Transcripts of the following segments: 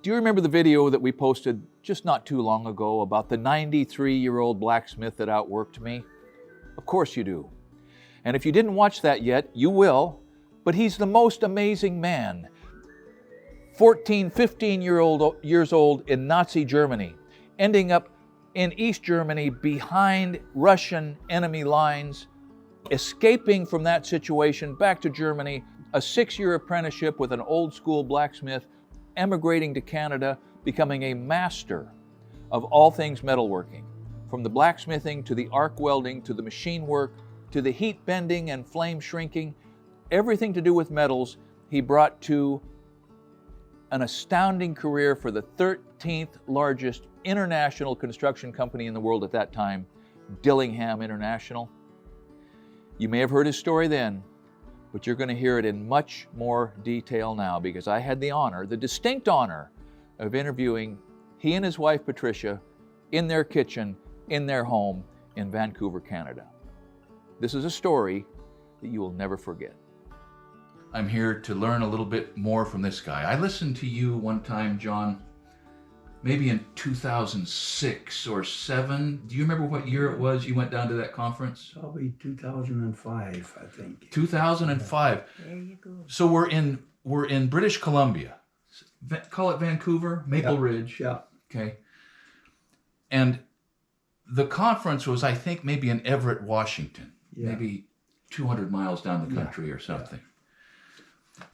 Do you remember the video that we posted just not too long ago about the 93-year-old blacksmith that outworked me? Of course you do. And if you didn't watch that yet, you will, but he's the most amazing man. 15 years old in Nazi Germany, ending up in East Germany behind Russian enemy lines, escaping from that situation back to Germany, a 6-year apprenticeship with an old school blacksmith, emigrating to Canada, becoming a master of all things metalworking, from the blacksmithing to the arc welding to the machine work to the heat bending and flame shrinking, everything to do with metals, he brought to an astounding career for the 13th largest international construction company in the world at that time, Dillingham International. You may have heard his story then, but you're going to hear it in much more detail now because I had the honor, the distinct honor, of interviewing he and his wife Patricia in their kitchen, in their home in Vancouver, Canada. This is a story that you will never forget. I'm here to learn a little bit more from this guy. I listened to you one time, John, maybe in 2006 or 7. Do you remember what year it was you went down to that conference? Probably 2005, I think. 2005. There you go. So we're in British Columbia. Call it Vancouver, Maple Ridge. Yeah. Okay. And the conference was, I think, maybe in Everett, Washington, maybe 200 miles down the country or something.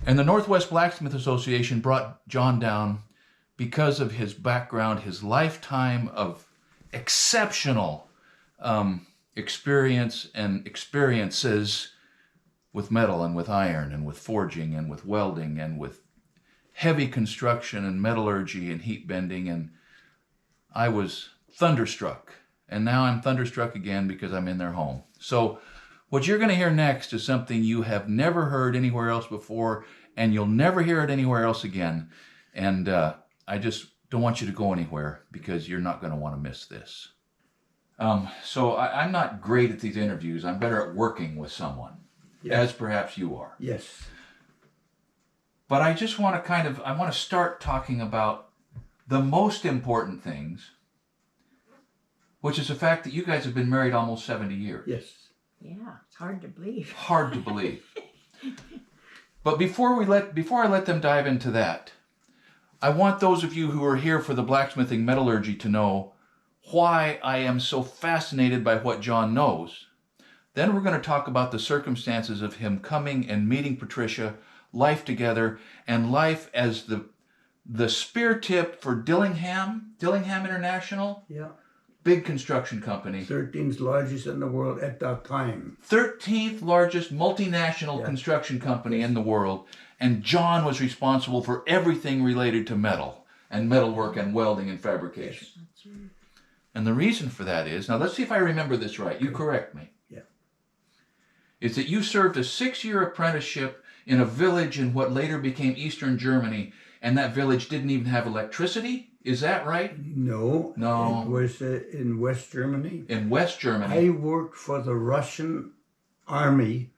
And the Northwest Blacksmith Association brought John down because of his background, his lifetime of exceptional experiences with metal and with iron and with forging and with welding and with heavy construction and metallurgy and heat bending. And I was thunderstruck. And now I'm thunderstruck again because I'm in their home. So what you're going to hear next is something you have never heard anywhere else before, and you'll never hear it anywhere else again. And I just don't want you to go anywhere because you're not going to want to miss this. So I'm not great at these interviews. I'm better at working with someone, as perhaps you are. Yes. But I just want to I want to start talking about the most important things, which is the fact that you guys have been married almost 70 years. Yes. Yeah, it's hard to believe. Hard to believe. But before I let them dive into that, I want those of you who are here for the blacksmithing metallurgy to know why I am so fascinated by what John knows. Then we're going to talk about the circumstances of him coming and meeting Patricia, life together, and life as the spear tip for Dillingham International. Yeah. Big construction company. 13th largest in the world at that time. 13th largest multinational construction company in the world. And John was responsible for everything related to metal and metalwork and welding and fabrication. That's right. And the reason for that is, now let's see if I remember this right. You correct me. Yeah. Is that you served a 6-year apprenticeship in a village in what later became Eastern Germany, and that village didn't even have electricity? Is that right? No. No. It was in West Germany. In West Germany. I worked for the Russian army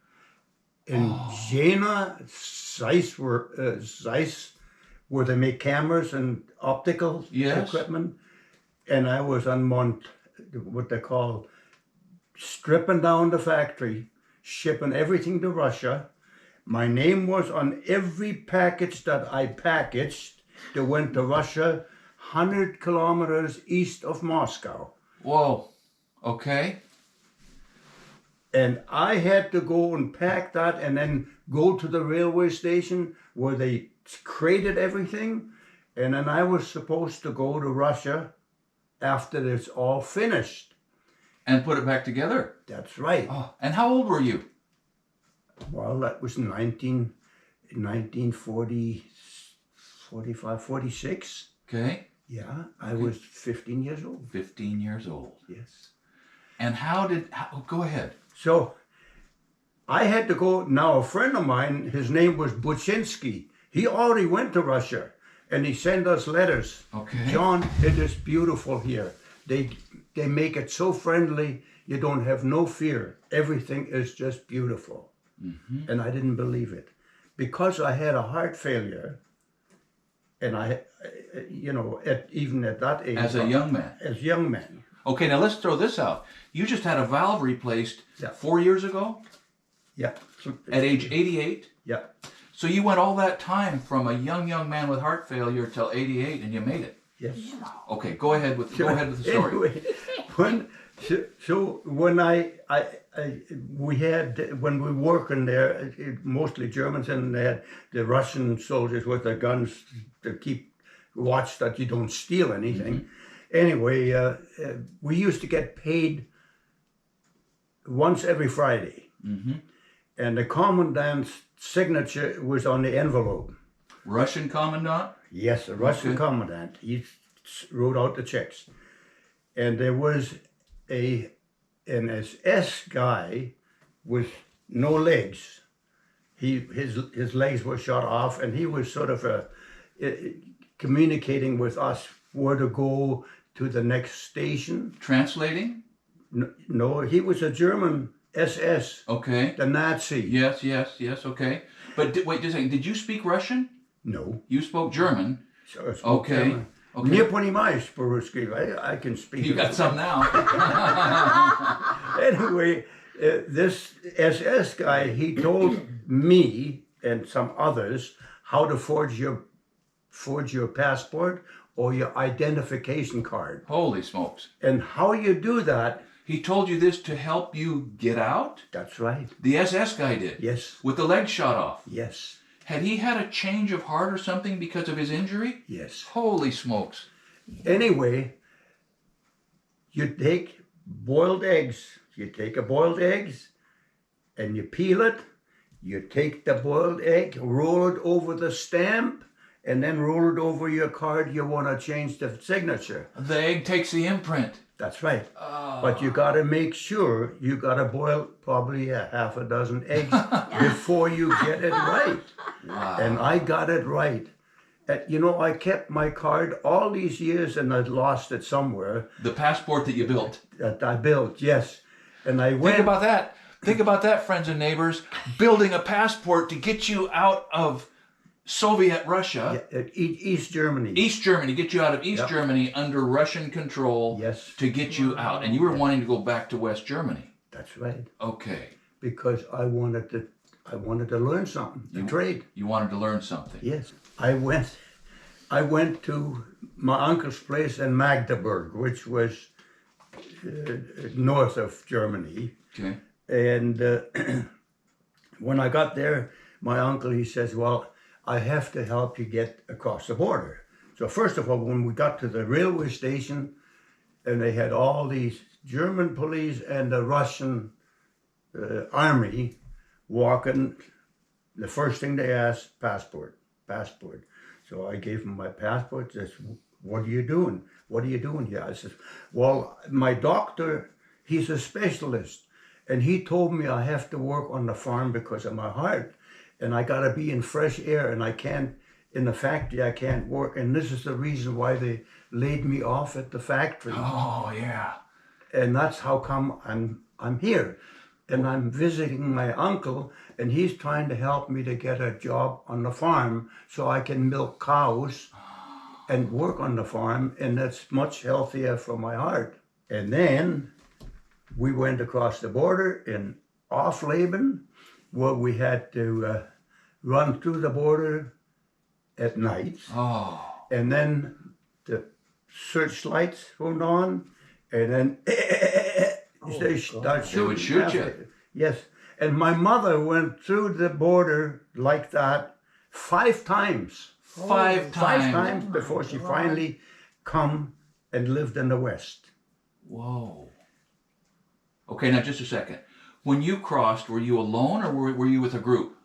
in Jena, Zeiss, where they make cameras and optical equipment. And I was on what they call stripping down the factory, shipping everything to Russia. My name was on every package that I packaged that went to Russia, 100 kilometers east of Moscow. Whoa, okay. And I had to go and pack that and then go to the railway station where they crated everything. And then I was supposed to go to Russia after it's all finished. And put it back together? That's right. Oh, and how old were you? Well, that was 1940, 45, 46. Okay. Yeah, I was 15 years old. 15 years old. Yes. And go ahead. So I had to go. Now, a friend of mine, his name was Buczynski. He already went to Russia and he sent us letters. Okay. John, it is beautiful here. They make it so friendly. You don't have no fear. Everything is just beautiful. Mm-hmm. And I didn't believe it. Because I had a heart failure And even at that age. As a young man. As young men. Okay, now let's throw this out. You just had a valve replaced 4 years ago? Yeah. At age 88? Yeah. So you went all that time from a young man with heart failure till 88, and you made it. Yes. Okay, go ahead with the story. Anyway, when we working there, mostly Germans, and they had the Russian soldiers with their guns to keep watch that you don't steal anything. Mm-hmm. Anyway, we used to get paid once every Friday. Mm-hmm. And the commandant's signature was on the envelope. Russian commandant? Yes, a Russian commandant. He wrote out the checks. And there was an SS guy with no legs. His legs were shot off, and he was sort of communicating with us where to go to the next station. Translating? No, he was a German SS. Okay. The Nazi. Yes, okay. But wait just a second, did you speak Russian? No. You spoke German? So I spoke German. Nie понимаешь по-русски. I can speak. You got some now. Anyway, this SS guy, he told me and some others how to forge your passport or your identification card. Holy smokes. And how you do that. He told you this to help you get out? That's right. The SS guy did? Yes. With the leg shot off? Yes. Had he had a change of heart or something because of his injury? Yes. Holy smokes. Anyway, you take boiled eggs. You take a boiled eggs and you peel it. You take the boiled egg, roll it over the stamp, and then roll it over your card you want to change the signature. The egg takes the imprint. That's right. But you got to make sure you got to boil probably a half a dozen eggs before you get it right. Wow. And I got it right. I kept my card all these years and I'd lost it somewhere. The passport that you built. That I built, yes. And I went. Think about that. Think about that, friends and neighbors. Building a passport to get you out of Soviet Russia. Yeah, East Germany. East Germany, get you out of East Germany under Russian control. Yes. To get you out. And you were wanting to go back to West Germany. That's right. Okay. Because I wanted to learn something, to trade. You wanted to learn something. Yes. I went to my uncle's place in Magdeburg, which was north of Germany. Okay. And when I got there, my uncle, he says, well, I have to help you get across the border. So first of all, when we got to the railway station, and they had all these German police and the Russian army walking, the first thing they asked, passport. So I gave them my passport. Says, what are you doing? What are you doing here? I said, well, my doctor, he's a specialist. And he told me I have to work on the farm because of my heart. And I got to be in fresh air, and in the factory, I can't work. And this is the reason why they laid me off at the factory. Oh, yeah. And that's how come I'm here. And I'm visiting my uncle, and he's trying to help me to get a job on the farm so I can milk cows and work on the farm, and that's much healthier for my heart. And then we went across the border in Offleben, where we had to run through the border at night. Oh. And then the searchlights went on, and then they start shooting. They would shoot you. Yes. And my mother went through the border like that 5 times. 5 times? 5 times before she finally come and lived in the West. Whoa. Okay, now just a second. When you crossed, were you alone or were you with a group?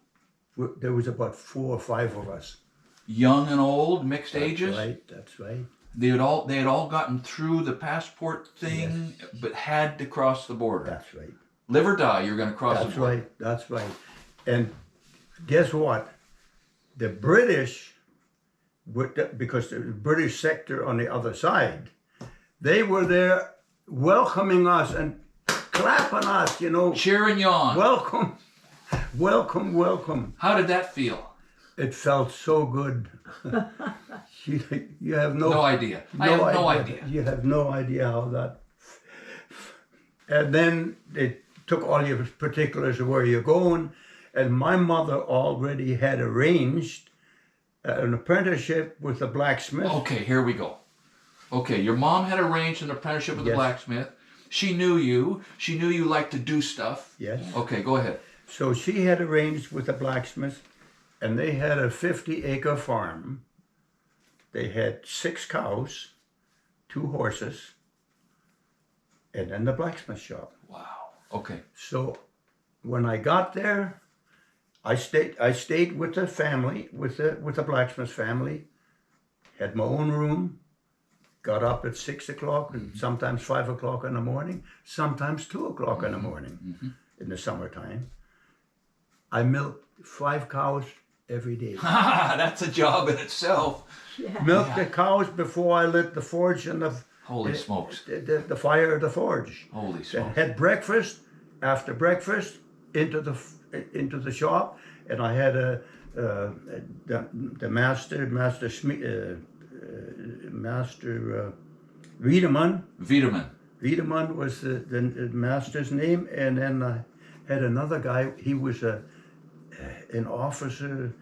There was about 4 or 5 of us. Young and old, mixed ages? That's right. They had all gotten through the passport thing, yes, but had to cross the border. That's right. Live or die, you're going to cross the border. That's right. And guess what? The British, because the British sector on the other side, they were there welcoming us and clapping us, Cheering you on. Welcome. Welcome. How did that feel? It felt so good. You have No idea. I have no idea. You have no idea how that. And then they took all your particulars of where you're going, and my mother already had arranged an apprenticeship with a blacksmith. Okay, here we go. Okay, your mom had arranged an apprenticeship with a Yes. blacksmith. She knew you. She knew you liked to do stuff. Yes. Okay, go ahead. So she had arranged with a blacksmith, and they had a 50-acre farm. They had 6 cows, 2 horses, and then the blacksmith shop. Wow. Okay. So when I got there, I stayed with the family, with the blacksmith family, had my own room, got up at 6 o'clock and sometimes 5 o'clock in the morning, sometimes 2 o'clock in the morning in the summertime. I milked 5 cows every day. That's a job in itself. Yeah. Milked the cows before I lit the forge and Holy smokes. the fire of the forge. Holy Then smokes. had breakfast. After breakfast, into the shop, and I had the master Wiedemann. Wiedemann was the master's name, and then I had another guy. He was an officer,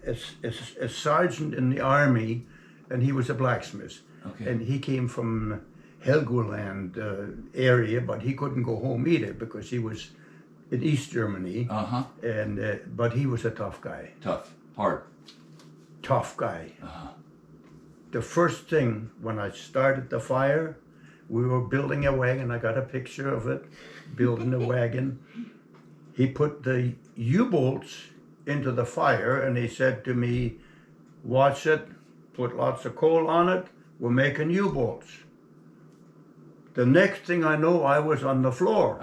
a sergeant in the army, and he was a blacksmith. Okay. And he came from Helgoland area, but he couldn't go home either because he was in East Germany. Uh-huh. And but he was a tough guy. Tough. Hard. Tough guy. Uh-huh. The first thing when I started the fire, we were building a wagon. I got a picture of it, building the wagon. He put the U-bolts into the fire, and he said to me, "Watch it, put lots of coal on it, we're making U-bolts." The next thing I know, I was on the floor,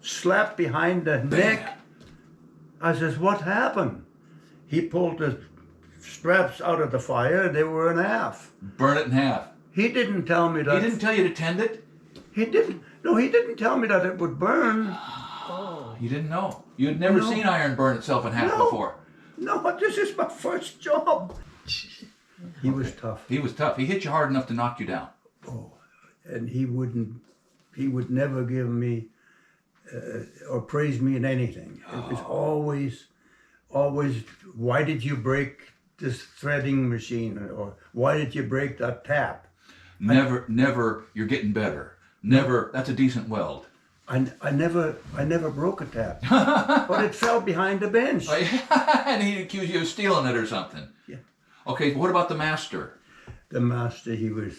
slapped behind the neck. I says, "What happened?" He pulled the straps out of the fire, they were in half. Burn it in half. He didn't tell me that. He didn't tell you to tend it? He didn't. No, he didn't tell me that it would burn. You didn't know. You had never seen iron burn itself in half before. No, this is my first job. He was tough. He was tough. He hit you hard enough to knock you down. Oh, and he would never give me or praise me in anything. It was always, why did you break this threading machine, or why did you break that tap? Never, you're getting better. Never, that's a decent weld. I never broke a tap, but it fell behind the bench. And he accused you of stealing it or something. Yeah. Okay, what about the master? The master, he was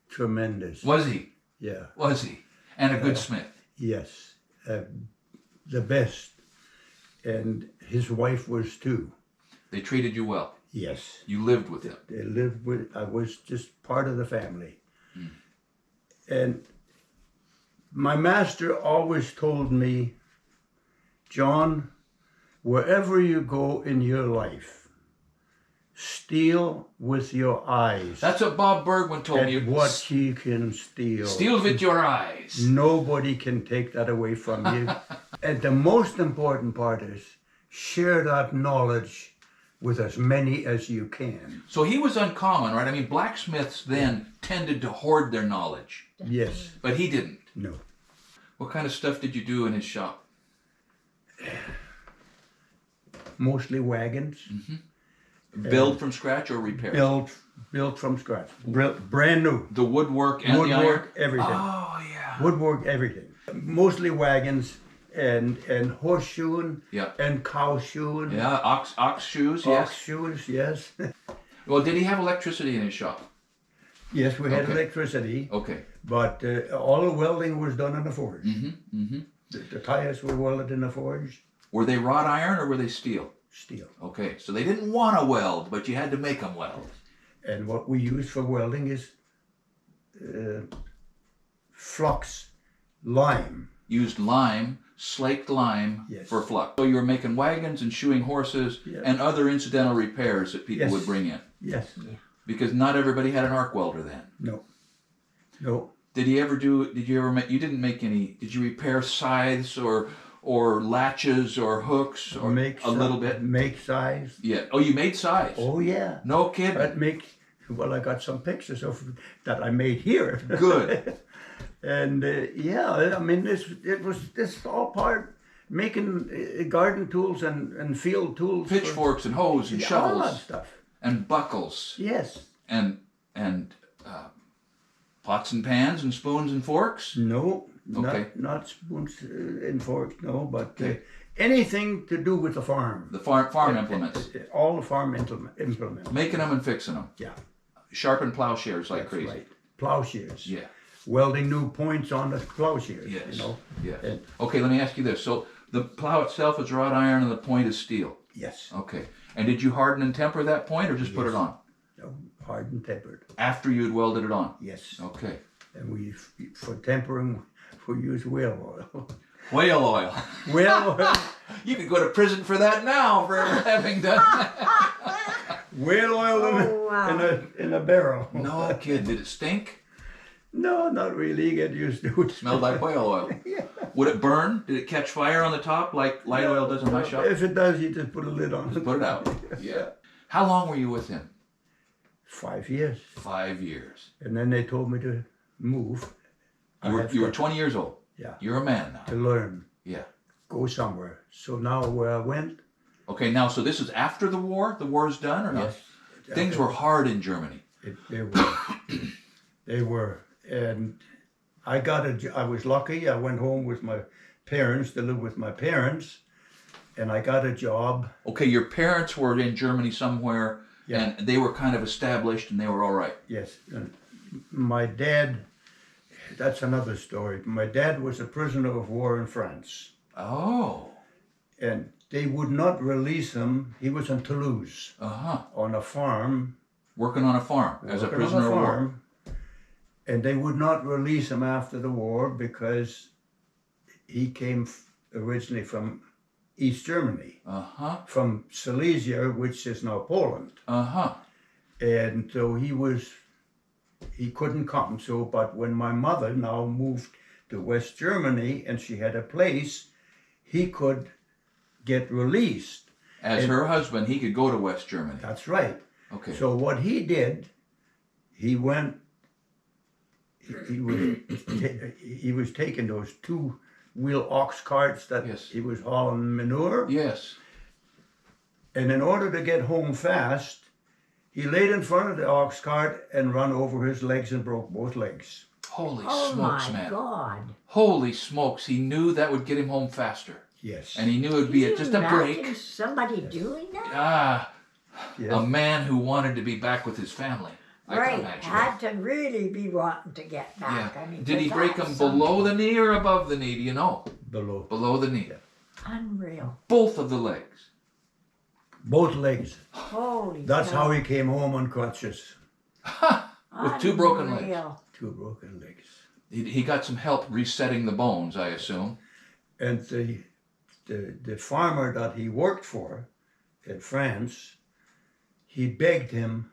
tremendous. Was he? Yeah. Was he? And a good smith. Yes, the best, and his wife was too. They treated you well. Yes. You lived with them. They lived with, I was just part of the family. And my master always told me, "John, wherever you go in your life, steal with your eyes." That's what Bob Bergman told me. And what you can steal. Steal with your eyes. Nobody can take that away from you. And the most important part is share that knowledge with as many as you can. So he was uncommon, right? I mean, blacksmiths then tended to hoard their knowledge, Yes. but he didn't. No. What kind of stuff did you do in his shop? Mostly wagons. Build from scratch or repair? Built from scratch. Brand new. The woodwork and the iron? Woodwork, everything. Oh, yeah. Woodwork, everything. Mostly wagons and horseshoeing Yeah. and cow shoeing. Yeah, ox shoes, Ox yes. shoes, yes. Well, did he have electricity in his shop? Yes, we had Okay. electricity, Okay. but all the welding was done in the forge. The tires were welded in the forge. Were they wrought iron or were they steel? Steel. Okay, so they didn't want to weld, but you had to make them weld. And what we use for welding is flux, lime. Used lime, slaked lime Yes. for flux. So you were making wagons and shoeing horses Yeah. and other incidental repairs that people Yes. would bring in. Yes. Because not everybody had an arc welder then. No. No. Did you ever make, you didn't make any, did you repair scythes or or latches or hooks or a little bit? Make size. Yeah. Oh, you made size? Oh yeah. No kidding. I'd make. Well, I got some pictures of that I made here. Good. And yeah, I mean, this all part making garden tools and field tools. Pitchforks and hoes and shovels. All that stuff. And buckles. Yes. And pots and pans and spoons and forks? No, Okay. not spoons and forks, no, but anything to do with the farm. The farm implements. All the farm implements. Making them and fixing them. Yeah. Sharpen plowshares like That's crazy. right. Plowshares. Yeah. Welding new points on the plowshares. Yes. You know. Yes. And- Okay, let me ask you this. So the plow itself is wrought iron and the point is steel. Yes. Okay. And did you harden and temper that point or just put it on? No, hard and tempered. After you had welded it on? Yes. Okay. And for tempering, we use whale oil. Whale oil. Whale oil. You could go to prison for that now for having done that. Whale oil wow. in a barrel. No kid. Did it stink? No, not really. Get used to it. Smelled like whale oil. Yeah. Would it burn? Did it catch fire on the top like light oil does in my shop? If it does, you just put a lid on it. Put it out. Yeah. How long were you with him? 5 years. 5 years. And then they told me to move. You were 20 years old. Yeah. You're a man now. To learn. Yeah. Go somewhere. So now where I went. Okay, now, so this is after the war? The war is done or not? Yes. Things were hard in Germany. They were. They were. And I was lucky. I went home with my parents to live with my parents. And I got a job. Okay, your parents were in Germany somewhere, Yeah. and they were kind of established, and they were all right. Yes. And my dad, that's another story. My dad was a prisoner of war in France. Oh. And they would not release him. He was in Toulouse Uh-huh. on a farm. Working on a farm as a working on prisoner of war. farm. And they would not release him after the war because he came originally from East Germany, Uh-huh. from Silesia, which is now Poland. Uh-huh. And so he couldn't come. So, but when my mother now moved to West Germany and she had a place, he could get released. As her husband, he could go to West Germany. That's right. Okay. So what he did, he went, he was taking those 2-wheel ox carts that Yes. he was hauling manure. Yes. And in order to get home fast, he laid in front of the ox cart and run over his legs and broke both legs. Holy Oh smokes, my man. God. Holy smokes. He knew that would get him home faster. Yes. And he knew it would be Can you just a imagine break. somebody doing that? Ah, Yes. a man who wanted to be back with his family. I can Right, imagine. had to really be wanting to get back. Yeah. I mean, Did he 'cause break that's him below the knee or above the knee? Do you know? Below. Below the knee. Unreal. Both of the legs. Both legs. Holy That's cow. how he came home on crutches. With 2 broken legs. Unreal. 2 broken legs. He got some help resetting the bones, I assume. And the farmer that he worked for in France, he begged him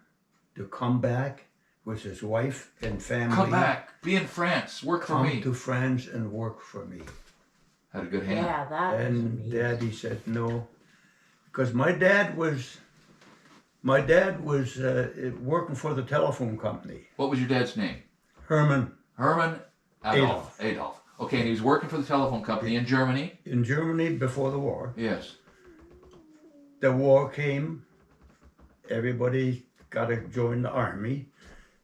to come back with his wife and family. Come back. Be in France. Work for Come me. to France and work for me. Had a good hand. Yeah, that is And amazing. Daddy said no, because my dad was working for the telephone company. What was your dad's name? Herman Herman Adolf. Adolf. Okay, and he was working for the telephone company in Germany. in Germany before the war. Yes. The war came. Everybody got to join the army.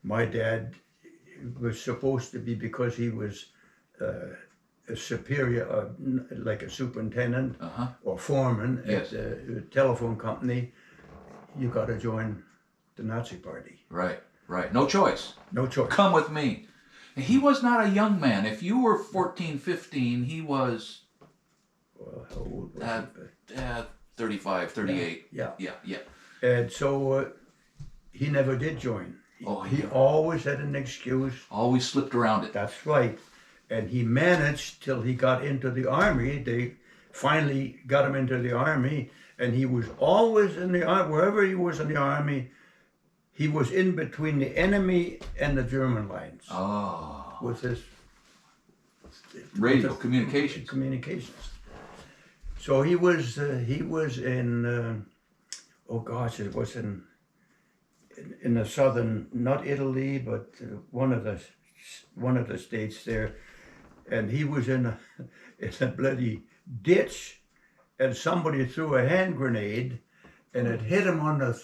My dad was supposed to be, because he was a superior, like a superintendent Uh-huh. or foreman Yes. at the telephone company. You got to join the Nazi party. Right. Right. No choice. No choice. Come with me. And he was not a young man. If you were 14, 15, he was Well, how old was he? 35, 38. Yeah. Yeah. Yeah. And so he never did join. Oh, He yeah. always had an excuse. Always slipped around it. That's right. And he managed till he got into the army. They finally got him into the army, and he was always in the army. Wherever he was in the army, he was in between the enemy and the German lines Oh. with his Radio with the communications. communications. So he was in oh gosh, it was in the southern, not Italy, but one of the states there, and he was in a bloody ditch, and somebody threw a hand grenade, and it hit him on the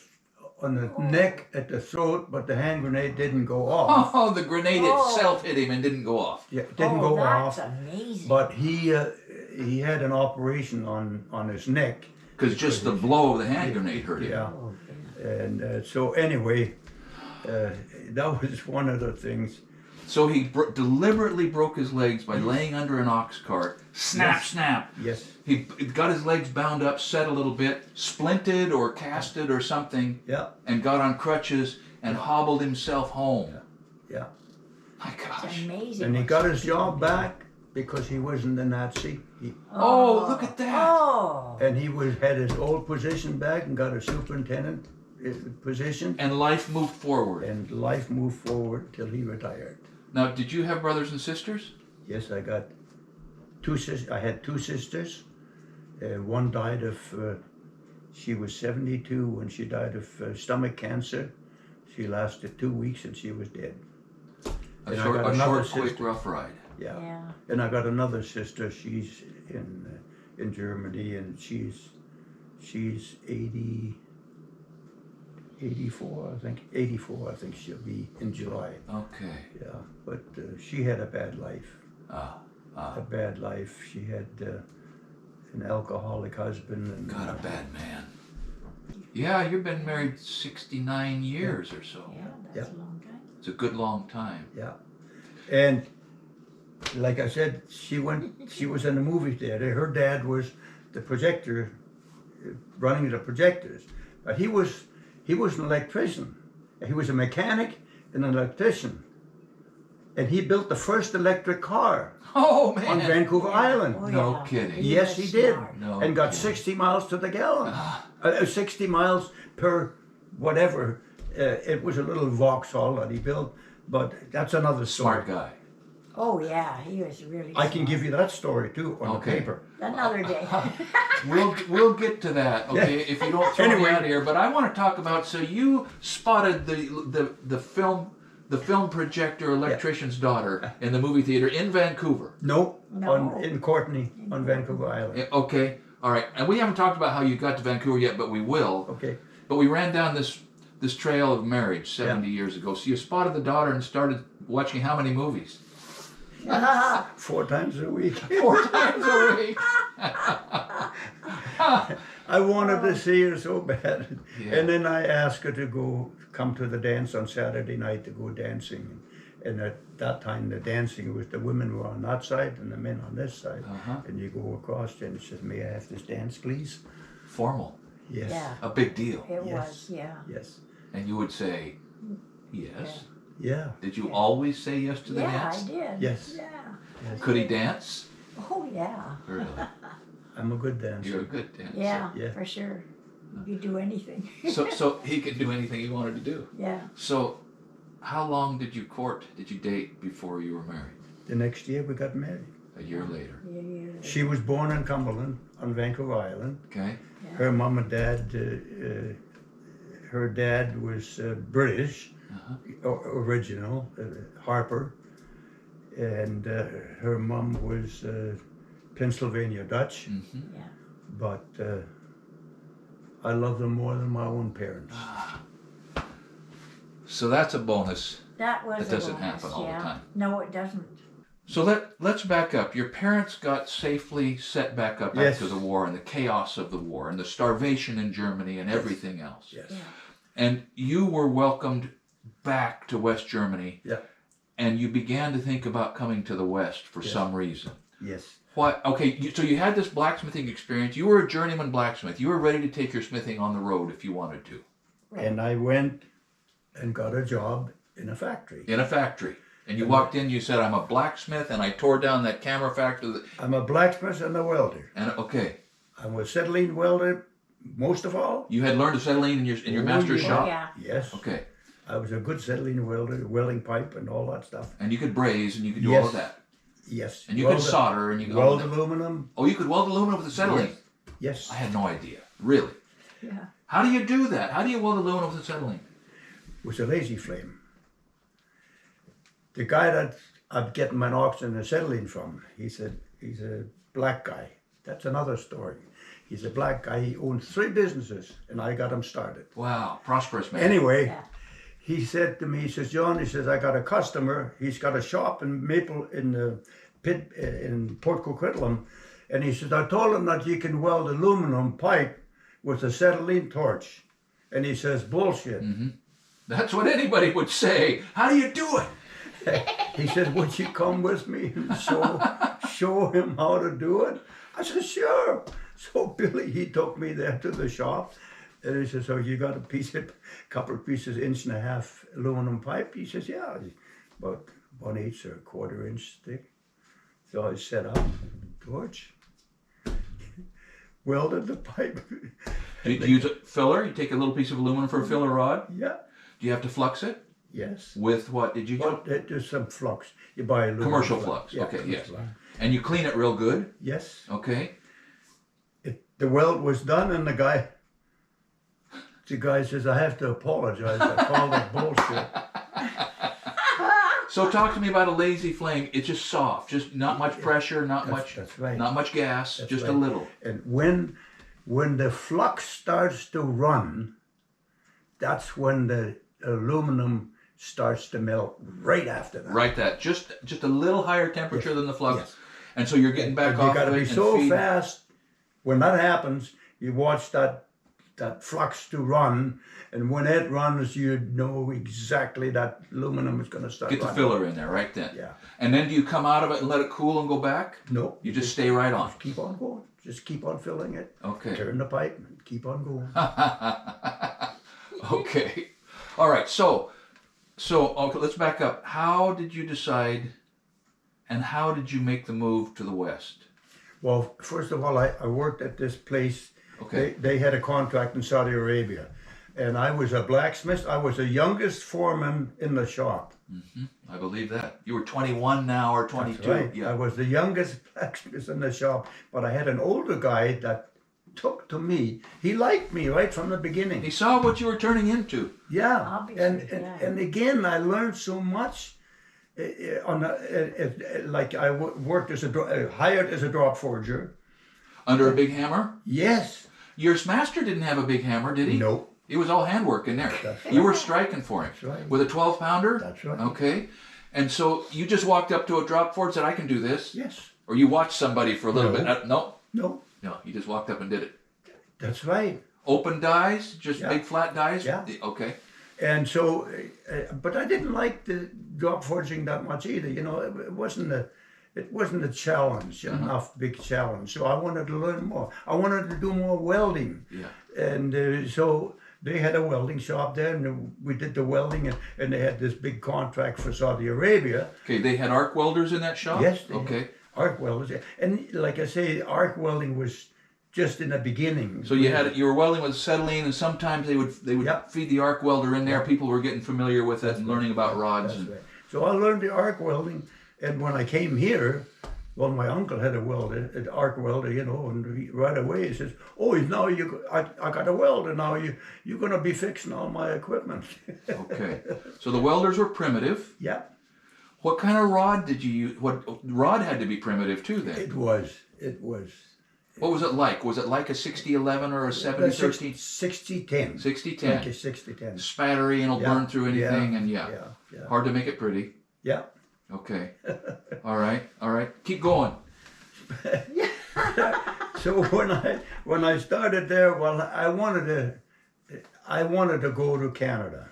neck at the throat, but the hand grenade didn't go off. Oh, the grenade itself hit him and didn't go off. Yeah, it didn't go off. That's amazing. But he had an operation on his neck. Because just the blow of the hand grenade hurt him. Yeah. And so anyway, that was one of the things. So he deliberately broke his legs by laying under an ox cart. Snap, snap. Yes. He got his legs bound up, set a little bit, splinted or casted or something, Yeah. and got on crutches and hobbled himself home. Yeah. My It's gosh. amazing. And he what got you his can job do. back because he wasn't a Nazi. Oh, look at that. Oh. And he had his old position back and got a superintendent position. And life moved forward. And life moved forward till he retired. Now, did you have brothers and sisters? Yes, I got I had two sisters. One died of, she was 72 when she died of stomach cancer. She lasted 2 weeks and she was dead. A And I short, got another quick, sister. rough ride. Yeah. Yeah. And I got another sister. She's in Germany, and she's 84, I think. 84, I think she'll be in July. Okay. Yeah, but she had a bad life. Ah, A bad life. She had an alcoholic husband. And God, a bad man. Yeah, you've been married 69 years or so. Yeah, that's Yeah. a long time. It's a good long time. Yeah. And like I said, she was in the movie theater. Her dad was the projector, running the projectors. But he was an electrician. He was a mechanic and an electrician. And he built the first electric car Oh, man. on Vancouver Island. Oh, No yeah. kidding. Yes, was he did. smart. No And got kidding. 60 miles to the gallon. 60 miles per whatever. It was a little Vauxhall that he built, but that's another story. Smart guy. Oh yeah, he was really. I can smart. give you that story too on Okay. the paper. Another day. We'll get to that, okay? If you don't throw me Anyway. out here, but I want to talk about. So you spotted the film projector electrician's daughter in the movie theater in Vancouver. No, No. in Courtney on Vancouver Island. Yeah, okay, all right. And we haven't talked about how you got to Vancouver yet, but we will. Okay. But we ran down this trail of marriage 70 years ago. So you spotted the daughter and started watching how many movies? 4 times a week. 4 times a week. I wanted to see her so bad. Yeah. And then I asked her to come to the dance on Saturday night to go dancing. And at that time, the dancing was the women were on that side and the men on this side. Uh-huh. And you go across and she says, "May I have this dance, please?" Formal. Yes. Yeah, A big deal. it Yes. was. Yeah. Yes. And you would say, yes. Yeah. Did you always say yes to the Yeah, dance? I did. Yes. Yeah. Could he dance? Oh yeah. Really? I'm a good dancer. You're a good dancer. Yeah, Yeah. for sure. You could do anything. So he could do anything he wanted to do. Yeah. So how long did you date before you were married? The next year we got married. A year later. Yeah. She was born in Cumberland on Vancouver Island. Okay? Her mom and dad, her dad was British, original, Harper, and her mom was Pennsylvania Dutch, Mm-hmm. Yeah. but I love them more than my own parents. So that's a bonus. That was. That a doesn't bonus, happen all the yeah. time. No, it doesn't. So let's back up. Your parents got safely set back up Yes. after the war and the chaos of the war and the starvation in Germany and everything else. Yes. Yeah. And you were welcomed back to West Germany. Yeah. And you began to think about coming to the West for Yes. some reason. Yes. What? Okay, so you had this blacksmithing experience. You were a journeyman blacksmith. You were ready to take your smithing on the road if you wanted to. Right. And I went and got a job in a factory. In a factory. And you walked in, you said, "I'm a blacksmith," and I tore down that camera factory. I'm a blacksmith and a welder. And okay, I'm a acetylene welder most of all. you had learned acetylene in your Oh, master's yeah. shop. Yeah. Yes. Okay, I was a good acetylene welder, welding pipe and all that stuff. and you could braze, and you could do Yes. all of that, Yes. and you could solder, and you could weld aluminum. Oh, you could weld aluminum with acetylene. Yes. Yes. I had no idea. Really? Yeah. How do you do that? How do you weld aluminum with acetylene? Was a lazy flame. The guy that I'm getting my oxygen and acetylene from, he's a black guy. That's another story. He's a black guy. He owns 3 businesses, and I got him started. Wow, prosperous man. Anyway, Yeah. he said to me, he says, John, he says, I got a customer. He's got a shop in the pit in Port Coquitlam, and he says, I told him that you can weld aluminum pipe with a acetylene torch, and he says, bullshit. Mm-hmm. That's what anybody would say. How do you do it? He said, would you come with me and show him how to do it? I said, sure. So Billy, he took me there to the shop, and he said, so you got a couple of pieces, 1.5 inch aluminum pipe? He says, yeah, about 1/8 or 1/4 inch thick. So I set up torch, welded the pipe. Do you use a filler? You take a little piece of aluminum for a filler rod? Yeah. Do you have to flux it? Yes. With what did you But there's some flux. You buy aluminum Commercial flux. Yeah, Okay, yes. flux. And you clean it real good? Yes. Okay. The weld was done, and the guy says, I have to apologize. I called it bullshit. So talk to me about a lazy flame. It's just soft, just not much pressure, That's right. not much gas, That's just right. a little. And when the flux starts to run, that's when the aluminum starts to melt right after that. Right, that just a little higher temperature Yes. than the flux, Yes. and so you're getting back And off you got to of be it and so feed. fast. When that happens, you watch that flux to run, and when it runs, you know exactly that aluminum is going to start Get the running. filler in there right then. Yeah. And then do you come out of it and let it cool and go back? Nope. You just stay right on. Just keep on going. Just keep on filling it. Okay. Turn the pipe and keep on going. Okay. All right. So okay, let's back up. How did you decide, and how did you make the move to the West? Well, first of all, I worked at this place. Okay. They had a contract in Saudi Arabia, and I was a blacksmith. I was the youngest foreman in the shop. I believe that. You were 21 now or 22. That's right. Yeah. I was the youngest blacksmith in the shop, but I had an older guy that took to me. He liked me right from the beginning. He saw what you were turning into. Yeah, Obviously, yeah. and again, I learned so much. Like I worked as hired as a drop forger. Under a big hammer? Yes. Your master didn't have a big hammer, did he? Nope. It was all handwork in there. That's You were striking for him. That's right. With a 12-pounder? That's right. Okay. And so you just walked up to a drop forge and said, I can do this? Yes. Or you watched somebody for a little No. bit? No. No. No, you just walked up and did it. That's right. Open dies? Just Yeah. big flat dies? Yeah. Okay. And so, but I didn't like the drop forging that much either. You know, it wasn't a challenge, enough big challenge. So I wanted to learn more. I wanted to do more welding. Yeah. And so they had a welding shop there, and we did the welding, and they had this big contract for Saudi Arabia. Okay, they had arc welders in that shop? Yes. They Okay. had arc welders, and like I say, arc welding was just in the beginning. So you were welding with acetylene, and sometimes they would Yep. feed the arc welder in there. People were getting familiar with it and learning about rods. That's And, right. So I learned the arc welding, and when I came here, well, my uncle had a welder, an arc welder, you know, and right away he says, "Oh, now I got a welder. Now you're gonna be fixing all my equipment." Okay. So the welders were primitive. Yeah, What kind of rod did you use? What rod had to be primitive too then? it was. What was it like? Was it like a 6011 or a 7013? 60-10. 6010. Like a 60-10. Spattery and it'll Yeah, burn through anything and Yeah. hard to make it pretty. Yeah. Okay. All right. Keep going. So when I started there, well, I wanted to go to Canada.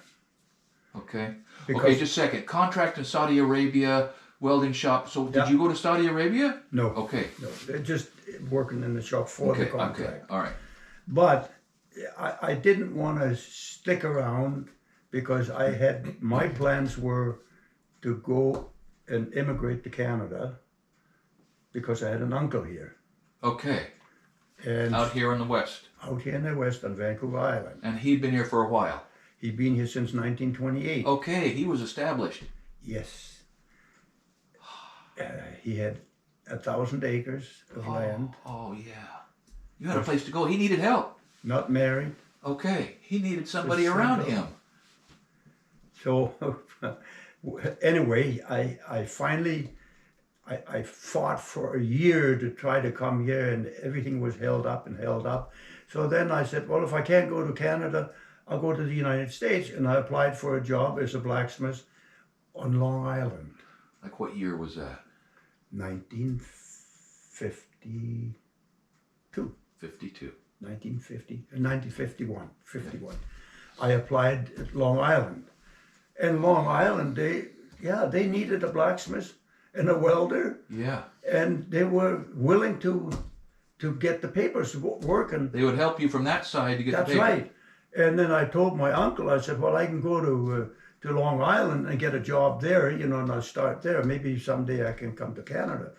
Okay. Because- Okay, just a second. Contract in Saudi Arabia, welding shop. So did Yeah. you go to Saudi Arabia? No. Okay. No, just working in the shop for the Okay. contract. All right. But I didn't want to stick around because my plans were to go and immigrate to Canada because I had an uncle here. Okay. And Out here in the West. out here in the West on Vancouver Island. And he'd been here for a while. He'd been here since 1928. Okay, he was established. Yes. He had 1,000 acres of land. Oh, yeah. You had a place to go. He needed help. Not married. Okay. He needed somebody Just around single. him. So anyway, I finally, I fought for a year to try to come here, and everything was held up and held up. So then I said, well, if I can't go to Canada, I'll go to the United States. And I applied for a job as a blacksmith on Long Island. Like what year was that? 1952. 52. 1951. I applied at Long Island. And Long Island, they needed a blacksmith and a welder. Yeah. And they were willing to get the papers working. They would help you from that side to get That's the paper. right. And then I told my uncle, I said, well, I can go to Long Island and get a job there, and I'll start there. Maybe someday I can come to Canada.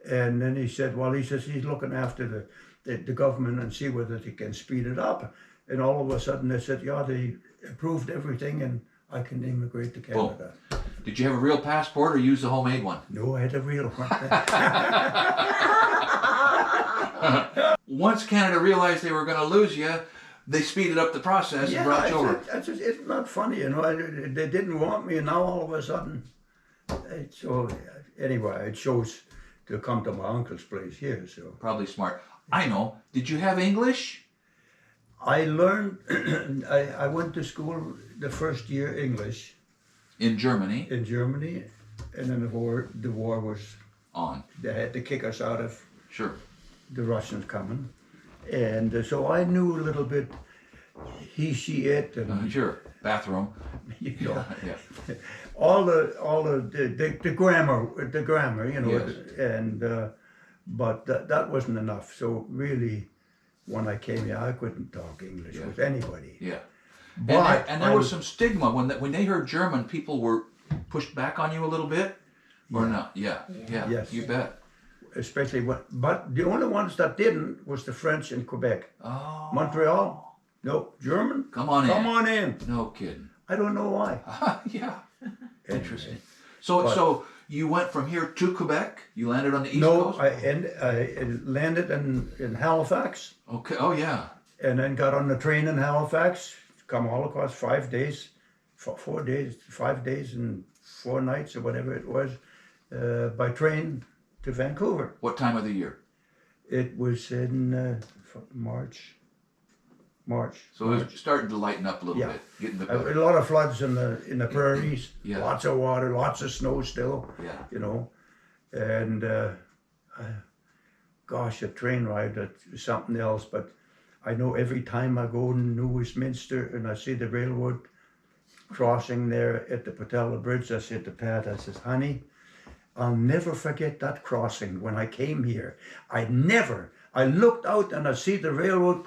And then he said, well, he's looking after the government and see whether they can speed it up. And all of a sudden they said, yeah, they approved everything and I can immigrate to Canada. Boom. Did you have a real passport or use the homemade one? No, I had a real one. Once Canada realized they were going to lose you, they speeded up the process and brought you over. It's not funny, they didn't want me, and now all of a sudden. So anyway, I chose to come to my uncle's place here. So Probably smart. I know. Did you have English? I learned. I went to school the first year English In Germany? in Germany, and then the war was. On. They had to kick us out of Sure. the Russians coming, and so I knew a little bit. He, she, it, and Sure. Bathroom. Yeah. Yeah. all the grammar, Yes. and but that wasn't enough. So really, when I came here, I couldn't talk English with anybody. Yeah. But And there was some stigma when they heard German, people were pushed back on you a little bit, or not? Yeah. Yes. You bet. especially but the only ones that didn't was the French in Quebec. Oh. Montreal, no. German, Come on in. in. No kidding. I don't know why. Yeah. Interesting. But- So you went from here to Quebec. You landed on the east No, coast. I landed in Halifax, Okay. Oh yeah. and then got on the train in Halifax, come all across 5 days, 4 days, 5 days and 4 nights or whatever it was, by train to Vancouver. What time of the year? It was in March. So it was starting to lighten up a little Yeah. bit, getting the A better. lot of floods in the prairies, Yeah. lots of water, lots of snow still, Yeah. and gosh, a train ride, that's something else. But I know every time I go to New Westminster and I see the railroad crossing there at the Patella Bridge, I said to Pat, I says, honey, I'll never forget that crossing when I came here. I looked out and I see the railroad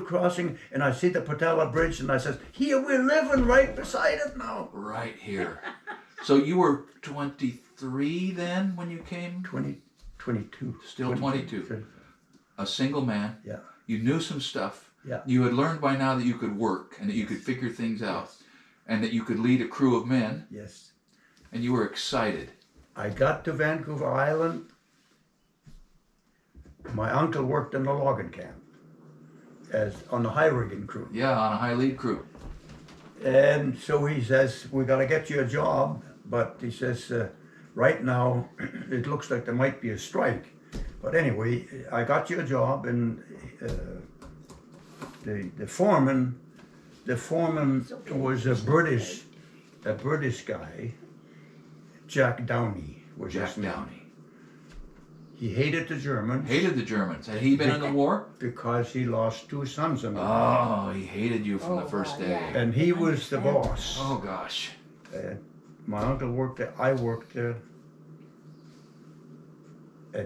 crossing, and I see the Patella Bridge, and I says, here we're living right beside it now. Right here. So you were 23 then when you came? 22. Still 22. A single man. Yeah. You knew some stuff. Yeah. You had learned by now that you could work and that you could figure things out and that you could lead a crew of men, Yes. and you were excited. I got to Vancouver Island. My uncle worked in the logging camp on the high rigging crew. Yeah, on a high lead crew. And so he says, we got to get you a job, but he says, right now, it looks like there might be a strike. But anyway, I got you a job, and the foreman was a British guy, Jack Downey was Jack his name. Downey. He hated the Germans. Hated the Germans. Had he been in the war? Because he lost 2 sons in the war. Oh, he hated you from the first day. yeah. And he was the boss. Oh, gosh. My uncle worked there, I worked there.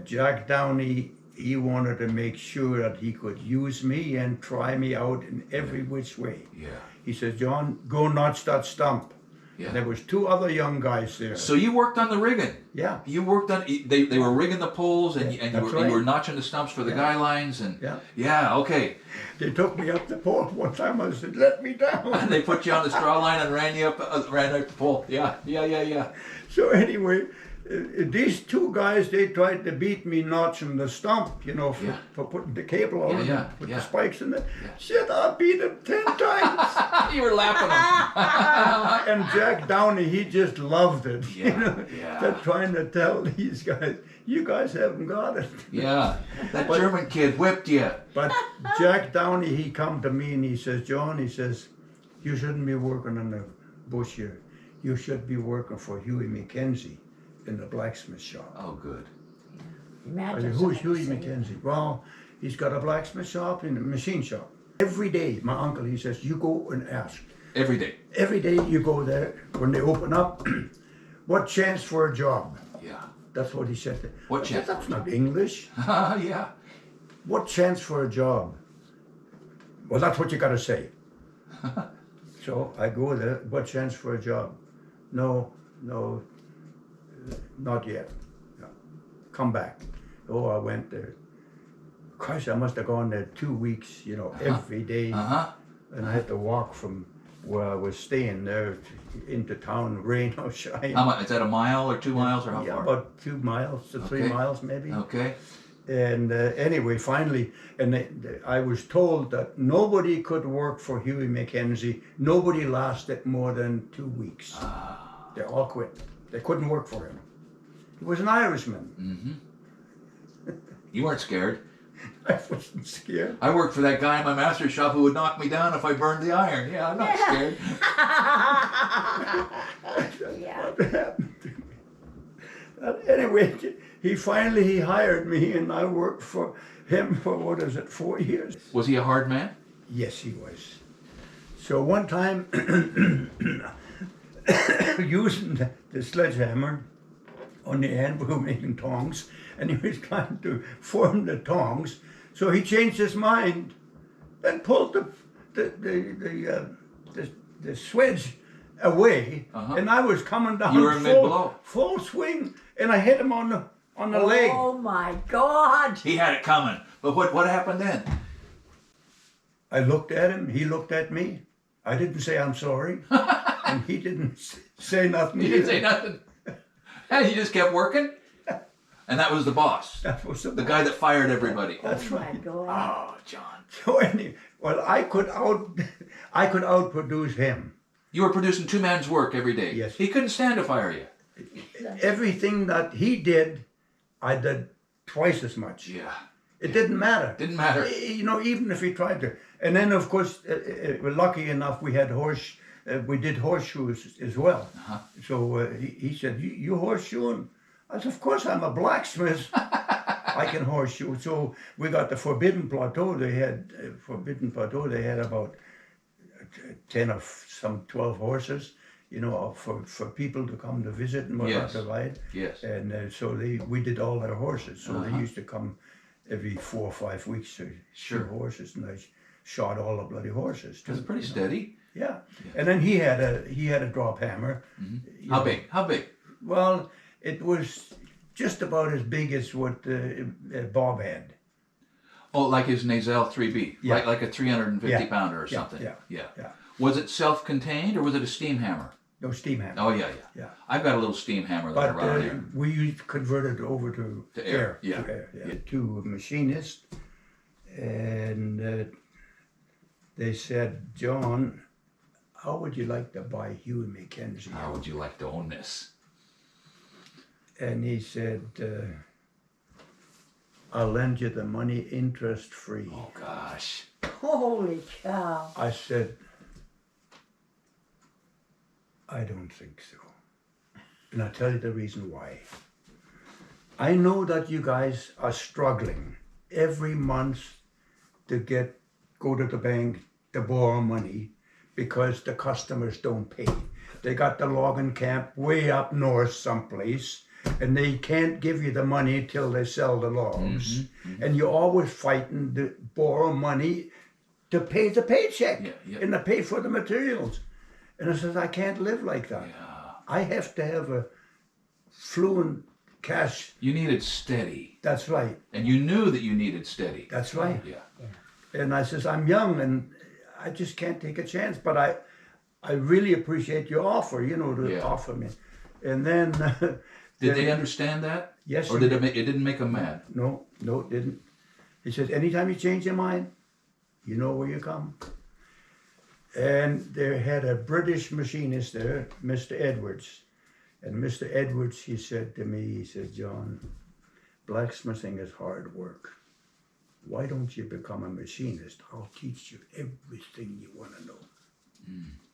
Jack Downey, he wanted to make sure that he could use me and try me out in every which way. Yeah. He says, John, go notch that stump. Yeah. There was 2 other young guys there. So you worked on the rigging. Yeah. You worked on, they were rigging the poles and That's you right. were notching the stumps for the guy lines and Yeah. Okay. They took me up the pole one time. I said, let me down. And they put you on the straw line and ran you up, ran up the pole. Yeah. So anyway, these two guys, they tried to beat me notching the stump, you know, Yeah. for putting the cable on with yeah. the spikes in it. Yeah. Shit, I beat him 10 times. You were laughing at And Jack Downey, he just loved it. Yeah, You know, yeah. they're trying to tell these guys, you guys haven't got it. him. Yeah. That German kid whipped you. But Jack Downey, he come to me and he says, John, he says, you shouldn't be working in the bush here. You should be working for Huey McKenzie in the blacksmith shop. Oh, good. I Imagine said, who's somebody Huey saying, McKenzie? Well, he's got a blacksmith shop and a machine shop. Every day, my uncle, he says, you go and ask. Every day. Every day you go there, when they open up, what chance for a job? Yeah. That's what he said. What I said, chance? that's not English. Yeah. What chance for a job? Well, that's what you gotta say. So I go there, what chance for a job? No, not yet. No. Come back. Oh, I went there. Christ, I must have gone there 2 weeks, you know, every day. And I had to walk from where I was staying there into town, rain or shine. How much? Is that a mile or 2 miles or how Yeah, far? about 2 miles to 3 Okay. miles maybe. Okay. And anyway, finally, I was told that nobody could work for Huey McKenzie. Nobody lasted more than 2 weeks. They all quit. They couldn't work for him. He was an Irishman. You weren't scared. I wasn't scared. I worked for that guy in my master's shop who would knock me down if I burned the iron. Yeah, I'm not scared. Yeah. What happened to me? Anyway, he finally hired me, and I worked for him for, 4 years? Was he a hard man? Yes, he was. So one time, using the sledgehammer on the end, we were making tongs, and he was trying to form the tongs. So he changed his mind and pulled the swedge away, and I was coming down You were in mid-blow. full swing, and I hit him on the leg. Oh my God! He had it coming. But what happened then? I looked at him, he looked at me. I didn't say I'm sorry, and he didn't say nothing. He didn't say nothing. And he just kept working? And that was the boss. That was The guy that fired everybody. That's Oh my right. God! Oh, John. So anyway, well, I could outproduce him. You were producing 2 man's work every day. Yes. He couldn't stand to fire you. Everything that he did, I did twice as much. Yeah. It didn't matter. Didn't matter. You know, even if he tried to. And then, of course, we're lucky enough we had we did horseshoes as well. So he said, you horseshoeing? I said, of course I'm a blacksmith. I can horseshoe. So we got the Forbidden Plateau. They had about 10 or some 12 horses, you know, for people to come to visit and whatnot to ride. Yes. And so we did all their horses. So they used to come every 4 or 5 weeks to shoot horses, and I shot all the bloody horses. It was pretty steady. Yeah. And then he had a drop hammer. How big? How big? Well, it was just about as big as what Bob had. Oh, like his Nazel 3B. Yeah. Like a 350 Yeah. pounder or Yeah, something. yeah. Was it self-contained or was it a steam hammer? No steam hammer. Oh, yeah. Yeah. I've got a little steam hammer that I But run here. we converted over to air, yeah. To air, to a machinist, and they said, John, how would you like to buy Huey McKenzie? How would you like to own this? And he said, I'll lend you the money interest free. Oh, gosh. Holy cow! I said, I don't think so. And I'll tell you the reason why. I know that you guys are struggling every month to go to the bank to borrow money because the customers don't pay. They got the logging camp way up north someplace, and they can't give you the money till they sell the logs. And you're always fighting to borrow money to pay the paycheck and to pay for the materials. And I says, I can't live like that. I have to have a fluent cash. You needed steady. That's right. And you knew that you needed steady. That's right. Yeah. And I says, I'm young and I just can't take a chance, but I really appreciate your offer, you know, to offer me. And then Did they understand that? Yes. Or did it didn't make them mad? No, it didn't. He says, anytime you change your mind, you know where you come. And they had a British machinist there, Mr. Edwards. And Mr. Edwards, he said to me, he said, John, blacksmithing is hard work. Why don't you become a machinist? I'll teach you everything you want to know.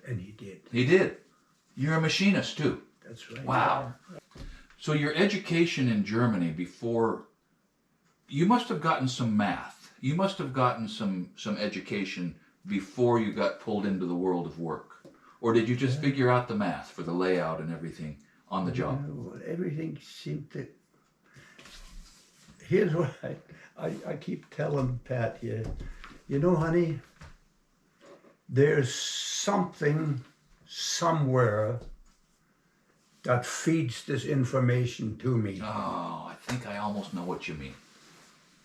And he did. He did. You're a machinist too. That's right. Wow. So your education in Germany before, you must have gotten some math. You must have gotten some education before you got pulled into the world of work. Or did you just figure out the math for the layout and everything on the job? Well, everything seemed to... Here's what I keep telling Pat here. You know, honey, there's something somewhere that feeds this information to me. Oh, I think I almost know what you mean.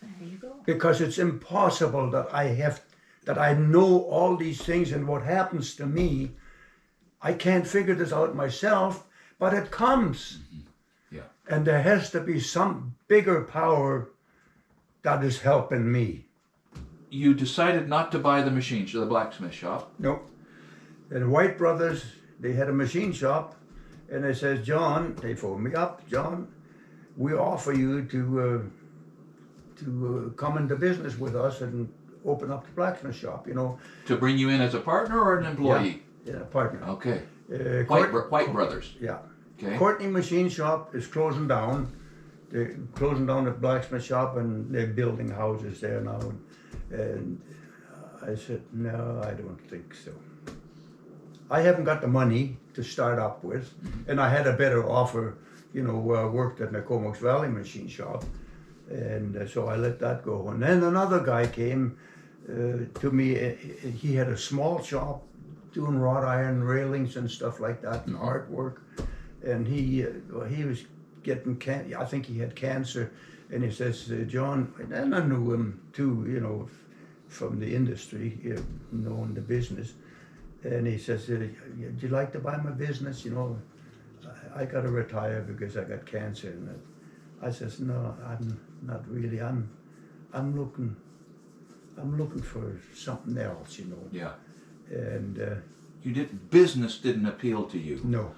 There you go. Because it's impossible that I know all these things, and what happens to me, I can't figure this out myself, but it comes. Yeah. And there has to be some bigger power that is helping me. You decided not to buy the machines, the blacksmith shop. No. And White Brothers, they had a machine shop, and they says, John, they phoned me up, John, we offer you to come into business with us and open up the blacksmith shop, you know. To bring you in as a partner or an employee? Yeah, partner. Okay. White Brothers. Yeah. Okay. Courtney Machine Shop is closing down. They're closing down the blacksmith shop, and they're building houses there now. And I said, no, I don't think so. I haven't got the money to start up with, and I had a better offer, you know, where I worked at the Comox Valley Machine Shop, and so I let that go. And then another guy came to me. He had a small shop doing wrought iron railings and stuff like that, and artwork. And he was getting I think he had cancer, and he says, John, and I knew him too, you know, from the industry, knowing the business. And he says, would you like to buy my business? You know, I got to retire because I got cancer. And I says, no, I'm not really. I'm looking for something else, you know. Yeah. And business didn't appeal to you. no.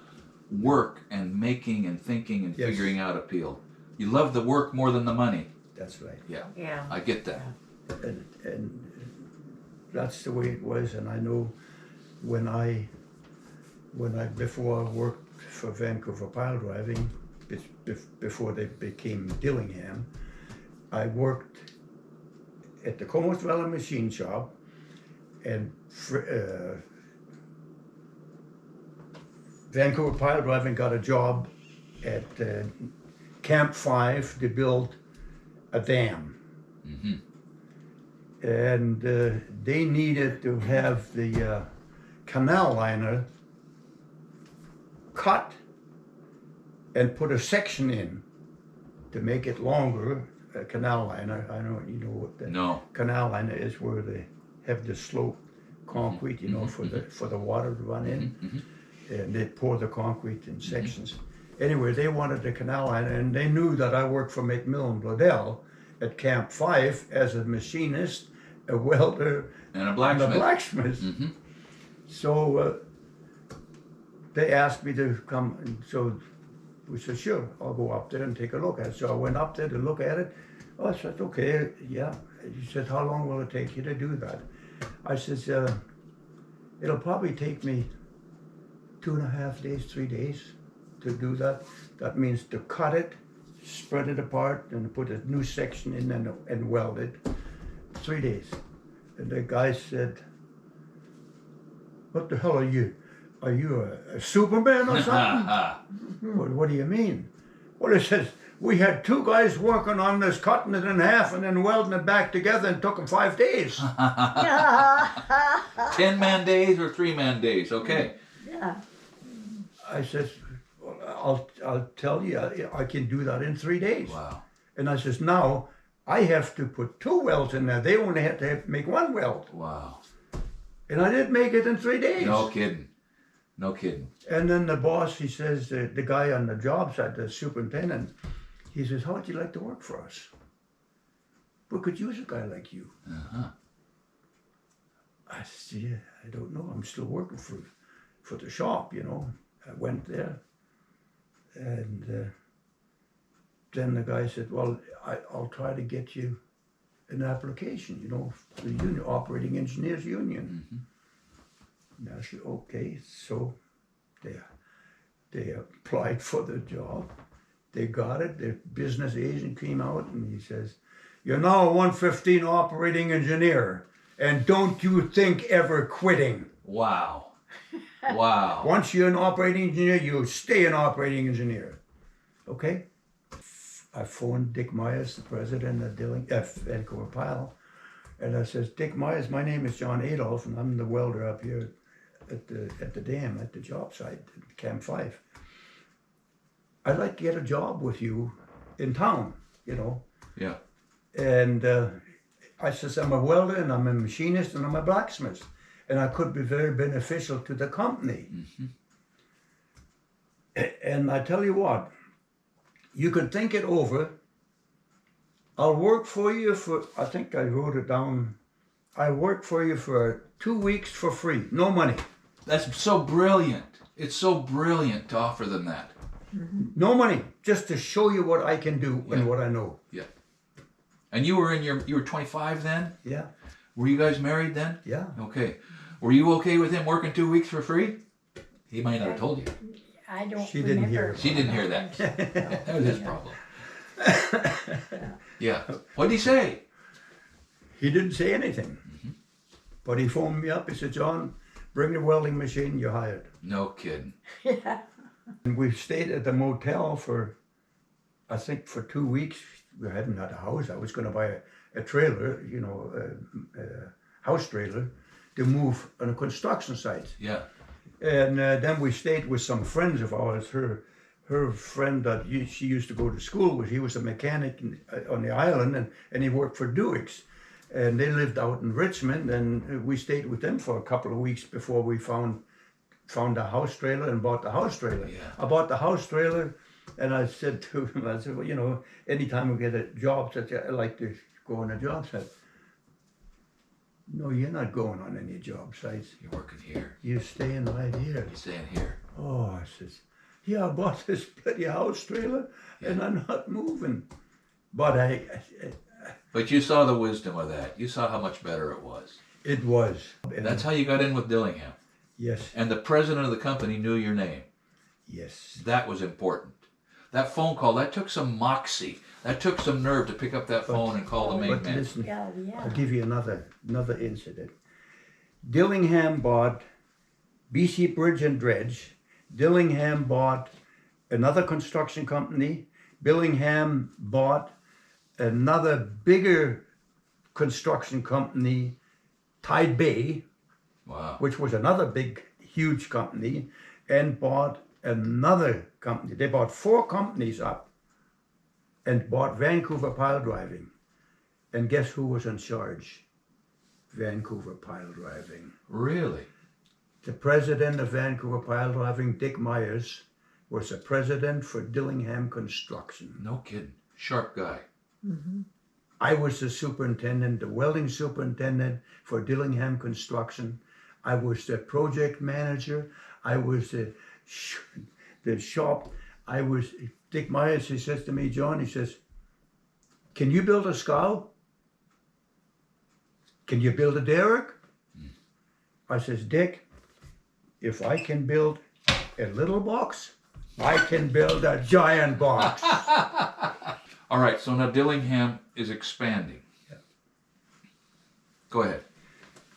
Work and making and thinking and Yes. figuring out appeal. You love the work more than the money. That's right. Yeah. Yeah. I get that. And that's the way it was. And I know before I worked for Vancouver Pile Driving, before they became Dillingham, I worked at the Comox Valley Machine Shop, and Vancouver Pile Driving got a job at Camp 5 to build a dam. And they needed to have the canal liner cut and put a section in to make it longer. A canal liner, I don't know, you know what the canal liner is, where they have the slope concrete, you know, for the water to run in. And they pour the concrete in sections. Anyway, they wanted the canal liner, and they knew that I worked for McMillan Bladell at Camp 5 as a machinist, a welder, and a blacksmith. So they asked me to come, and so we said, sure, I'll go up there and take a look at it. So I went up there to look at it. Oh, I said, okay, yeah. He said, how long will it take you to do that? I said, it'll probably take me 2.5 days, 3 days to do that. That means to cut it, spread it apart, and put a new section in and weld it. 3 days. And the guy said, what the hell are you? Are you a Superman or something? What do you mean? Well, he says, we had 2 guys working on this, cutting it in half and then welding it back together, and took them 5 days. 10-man days or 3-man days, okay. Yeah. I says, well, I'll tell you, I can do that in 3 days. Wow. And I says, now I have to put 2 welds in there. They only had to make 1 weld. Wow. And I did make it in 3 days. No kidding. No kidding. And then the boss, he says, the guy on the job site, the superintendent, he says, how would you like to work for us? We could use a guy like you. Uh-huh. I said, yeah, I don't know. I'm still working for the shop, you know. I went there. And then the guy said, well, I'll try to get you an application, you know, for the union, Operating Engineers Union. Mm-hmm. And I said, okay. So they applied for the job. They got it. The business agent came out and he says, you're now a 115 operating engineer, and don't you think ever quitting. Wow. Wow. Once you're an operating engineer, you stay an operating engineer. Okay? I phoned Dick Myers, the president of Vancouver Pile, and I says, Dick Myers, my name is John Adolf, and I'm the welder up here at the dam, at the job site, at Camp 5. I'd like to get a job with you in town, you know. Yeah. And I says, I'm a welder, and I'm a machinist, and I'm a blacksmith, and I could be very beneficial to the company. Mm-hmm. And I tell you what, you can think it over. I'll work for you for, I think I wrote it down, I work for you for 2 weeks for free, no money. That's so brilliant. It's so brilliant to offer them that. No money, just to show you what I can do Yeah. and what I know. Yeah. And you were 25 then? Yeah, Were you guys married then? yeah. Okay. Were you okay with him working 2 weeks for free? He might not have told you. I don't She didn't hear remember. it. She didn't hear that. That was his problem. Yeah. What did he say? He didn't say anything. But he phoned me up, he said, John, bring the welding machine, you're hired. No kidding. And we stayed at the motel for, I think for 2 weeks. We hadn't had a house. I was going to buy a trailer, you know, a house trailer to move on a construction site. Yeah. And then we stayed with some friends of ours. Her friend that she used to go to school with, he was a mechanic on the island, and he worked for Duix. And they lived out in Richmond, and we stayed with them for a couple of weeks before we found a house trailer and bought the house trailer. Yeah. I bought the house trailer, and I said to him, I said, well, you know, anytime we get a job, I like to go on a job site. No, you're not going on any job sites. You're working here. You're staying right here. You're staying here. Oh, I says, yeah, I bought this bloody house trailer, and I'm not moving. But But you saw the wisdom of that. You saw how much better it was. it was. And That's how you got in with Dillingham. yes, And the president of the company knew your name. yes. That was important. That phone call, that took some moxie. That took some nerve to pick up that phone and call the main But man. listen, Yeah, yeah. I'll give you another incident. Dillingham bought BC Bridge and Dredge. Dillingham bought another construction company. Dillingham bought another bigger construction company, Tide Bay, Wow. which was another big, huge company, and bought another company. They bought 4 companies up and bought Vancouver Pile Driving. And guess who was in charge? Vancouver Pile Driving. Really? The president of Vancouver Pile Driving, Dick Myers, was the president for Dillingham Construction. No kidding. Sharp guy. I was the superintendent, the welding superintendent for Dillingham Construction. I was the project manager. I was the shop. I was, Dick Myers, he says to me, John, he says, can you build a scow? Can you build a derrick? I says, Dick, if I can build a little box, I can build a giant box. All right, so now Dillingham is expanding. Yeah. Go ahead.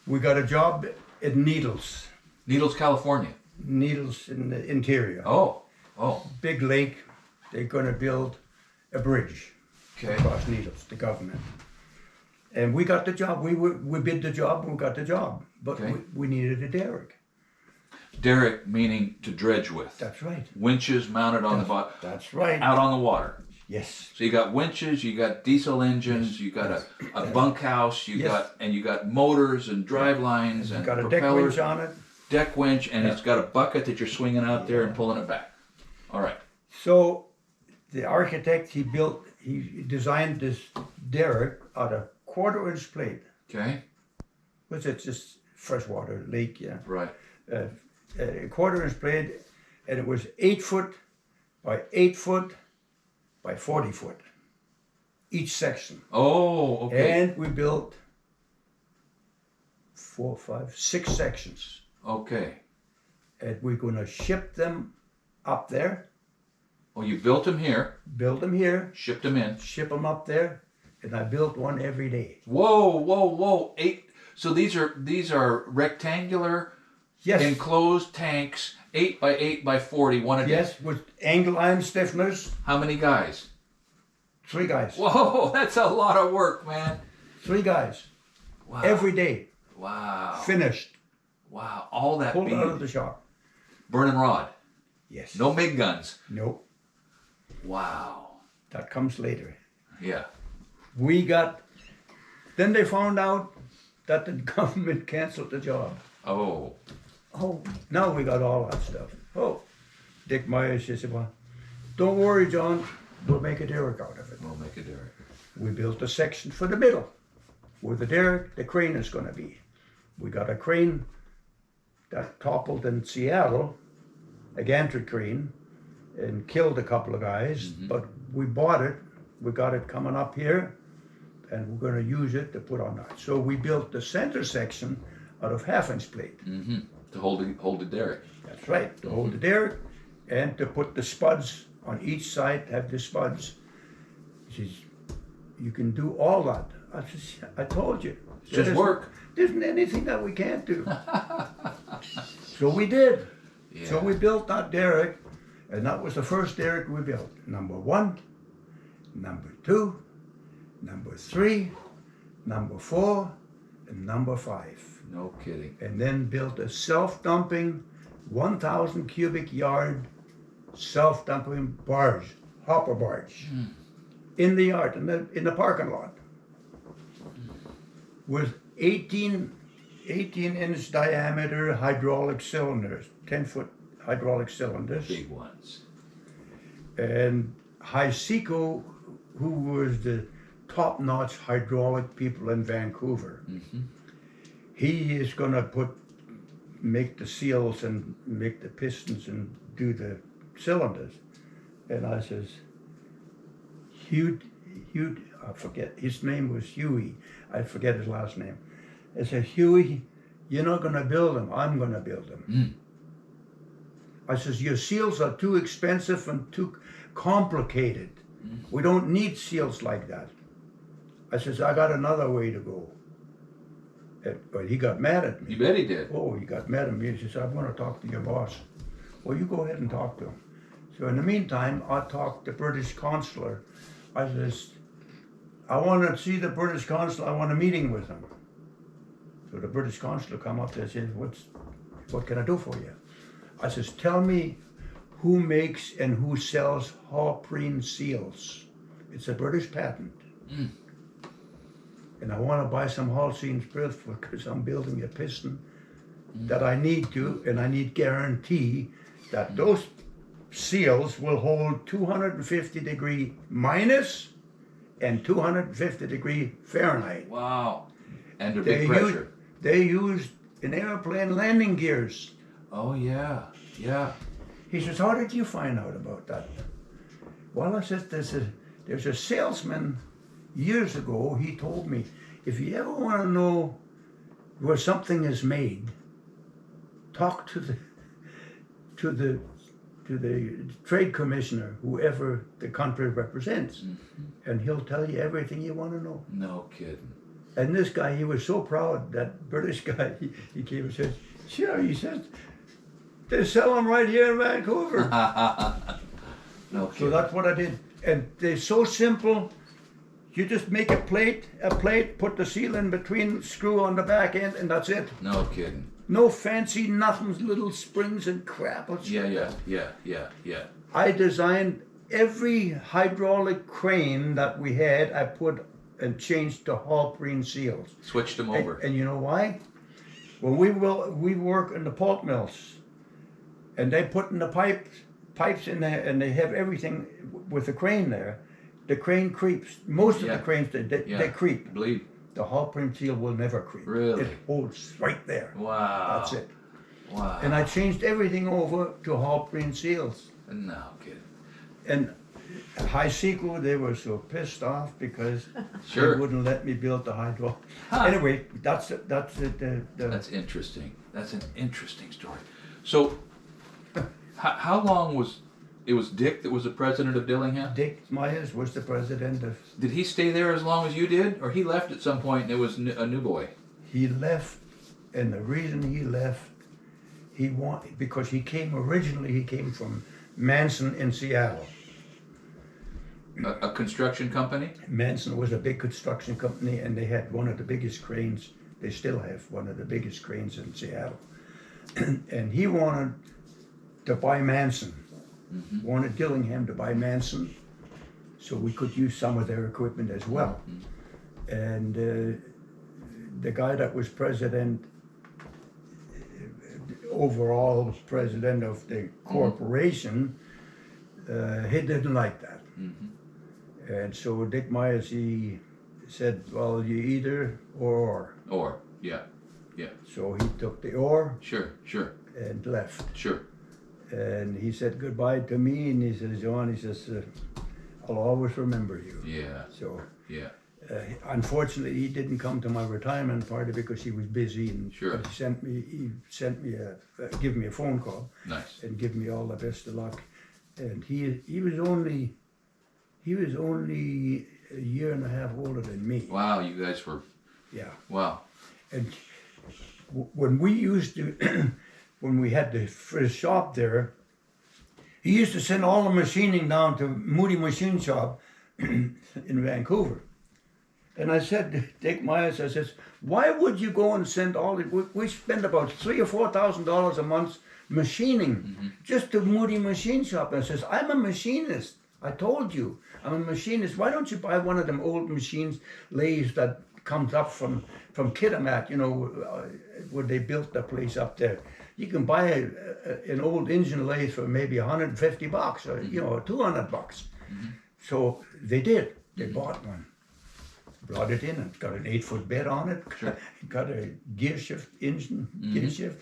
We got a job at Needles. Needles, California. Needles in the interior. Oh. Big lake, they're gonna build a bridge Okay. across Needles, the government. And we got the job, we bid the job, and we got the job. But Okay. we needed a derrick. Derrick meaning to dredge with. That's right. Winches mounted on the bottom, That's right. out on the water. Yes. So you got winches, you got diesel engines, you got a bunkhouse, you Yes. got motors and drive lines We and got a deck propellers. winch on it. deck winch, and it's got a bucket that you're swinging out there and pulling it back. All right. So the architect, he designed this derrick out of 1/4-inch plate, Okay. which is just freshwater lake, yeah. Right. A 1/4-inch plate, and it was 8 foot by 8 foot by 40 foot, each section. Oh, okay. And we built 4, 5, 6 sections. Okay. And we're gonna ship them up there, Oh, you built them here, build them here, shipped them in. ship them up there, and I built one every day. Whoa. 8. So these are rectangular, Yes. enclosed tanks, 8 by 8 by 40, one a day. Yes, with angle iron stiffeners, How many guys? 3 guys. Whoa, that's a lot of work, man. 3 guys. Wow. Every day. Wow. Finished. Wow. All that Pulled bead. out of the shop. Burning rod. Yes. No MIG guns. Nope. Wow. That comes later. Yeah. Then they found out that the government canceled the job. Oh. Oh, now we got all that stuff. Oh, Dick Myers said, well, don't worry, John, we'll make a derrick out of it. We'll make a derrick. We built a section for the middle, where the derrick, the crane is gonna be. We got a crane that toppled in Seattle, a gantry crane, and killed a couple of guys, but we bought it, we got it coming up here, and we're gonna use it to put on that. So we built the center section out of 1/2-inch plate. Mm-hmm. To hold the derrick. That's right, to hold the derrick and to put the spuds on each side, have the spuds. He says, you can do all that. I told you. Just work. There isn't anything that we can't do. So we did. Yeah. So we built that derrick, and that was the first derrick we built. Number 1, number 2, number 3, number 4, and number 5. No kidding. And then built a self-dumping 1,000 cubic yard self-dumping barge, hopper barge, in the yard, in the parking lot, with 18-inch diameter hydraulic cylinders, 10-foot hydraulic cylinders. Big ones. And Hyseco, who was the top-notch hydraulic people in Vancouver, he is going to make the seals and make the pistons and do the cylinders. And I says, Hugh, I forget, his name was Huey. I forget his last name. I said, Huey, you're not going to build them. I'm going to build them. I says, your seals are too expensive and too complicated. We don't need seals like that. I says, I got another way to go. But he got mad at me. You bet he did. Oh, he got mad at me. He says, I want to talk to your boss. Well, you go ahead and talk to him. So in the meantime, I talked to the British consular. I says, I want to see the British consul. I want a meeting with him. So the British consular come up there and says, what can I do for you? I says, tell me who makes and who sells Hallpreen seals. It's a British patent. And I want to buy some Hallpreen sprith because I'm building a piston that I need to, and I need guarantee that those seals will hold 250 degree minus and 250 degree Fahrenheit. Wow. Under big pressure. They used in airplane landing gears. Oh, yeah. Yeah. He says, how did you find out about that? Well, I said, there's a salesman years ago, he told me, if you ever want to know where something is made, talk to the trade commissioner, whoever the country represents, and he'll tell you everything you want to know. No kidding. And this guy, he was so proud, that British guy, he came and said, sure, he said, they sell them right here in Vancouver. No So kidding. that's what I did. And they're so simple. You just make a plate, put the seal in between, screw on the back end, and that's it. No kidding. No fancy nothing, little springs and crap. Yeah. I designed every hydraulic crane that we had, I put and changed to Hallpreen seals. Switched them over. And you know why? Well, we work in the pulp mills, and they put in the pipes in there, and they have everything with the crane there. The crane creeps. Most of the cranes, they creep. I believe. The hull print seal will never creep. Really? It holds right there. Wow. That's it. Wow. And I changed everything over to hull print seals. No kidding. And High Seco, they were so pissed off because Sure. they wouldn't let me build the hydro. Huh. Anyway, that's it. That's interesting. That's an interesting story. So, how long was it? Was Dick that was the president of Dillingham? Dick Myers was the president of. Did he stay there as long as you did, or he left at some point and it was a new boy? He left, and the reason he left, because he came from Manson in Seattle. A construction company? Manson was a big construction company, and they had one of the biggest cranes. They still have one of the biggest cranes in Seattle. And he wanted to buy Manson. Wanted Dillingham to buy Manson, so we could use some of their equipment as well. And the guy that was president, overall president of the corporation, he didn't like that. And so Dick Myers, he said, well, you either or. Or, yeah. So he took the or. Sure. And left. Sure. And he said goodbye to me, and he says, John, he says, I'll always remember you. Yeah. So, yeah. Unfortunately, he didn't come to my retirement party because he was busy, and Sure. he sent me give me a phone call. Nice. And give me all the best of luck. And he was only a year and a half older than me. Wow, you guys were. Yeah. Wow. And when we used to, when we had the first shop there, he used to send all the machining down to Moody Machine Shop in Vancouver. And I said to Dick Myers, I says, why would you go and send all the, we spend about $3,000 or $4,000 a month machining just to Moody Machine Shop. And I says, I'm a machinist. I told you, I'm a machinist. Why don't you buy one of them old machines, lathes that comes up from Kitimat, where they built the place up there. You can buy an old engine lathe for maybe $150 or, $200. So they did. They bought one, brought it in, and got an 8-foot bed on it. Sure. Got a gear shift engine, gear shift.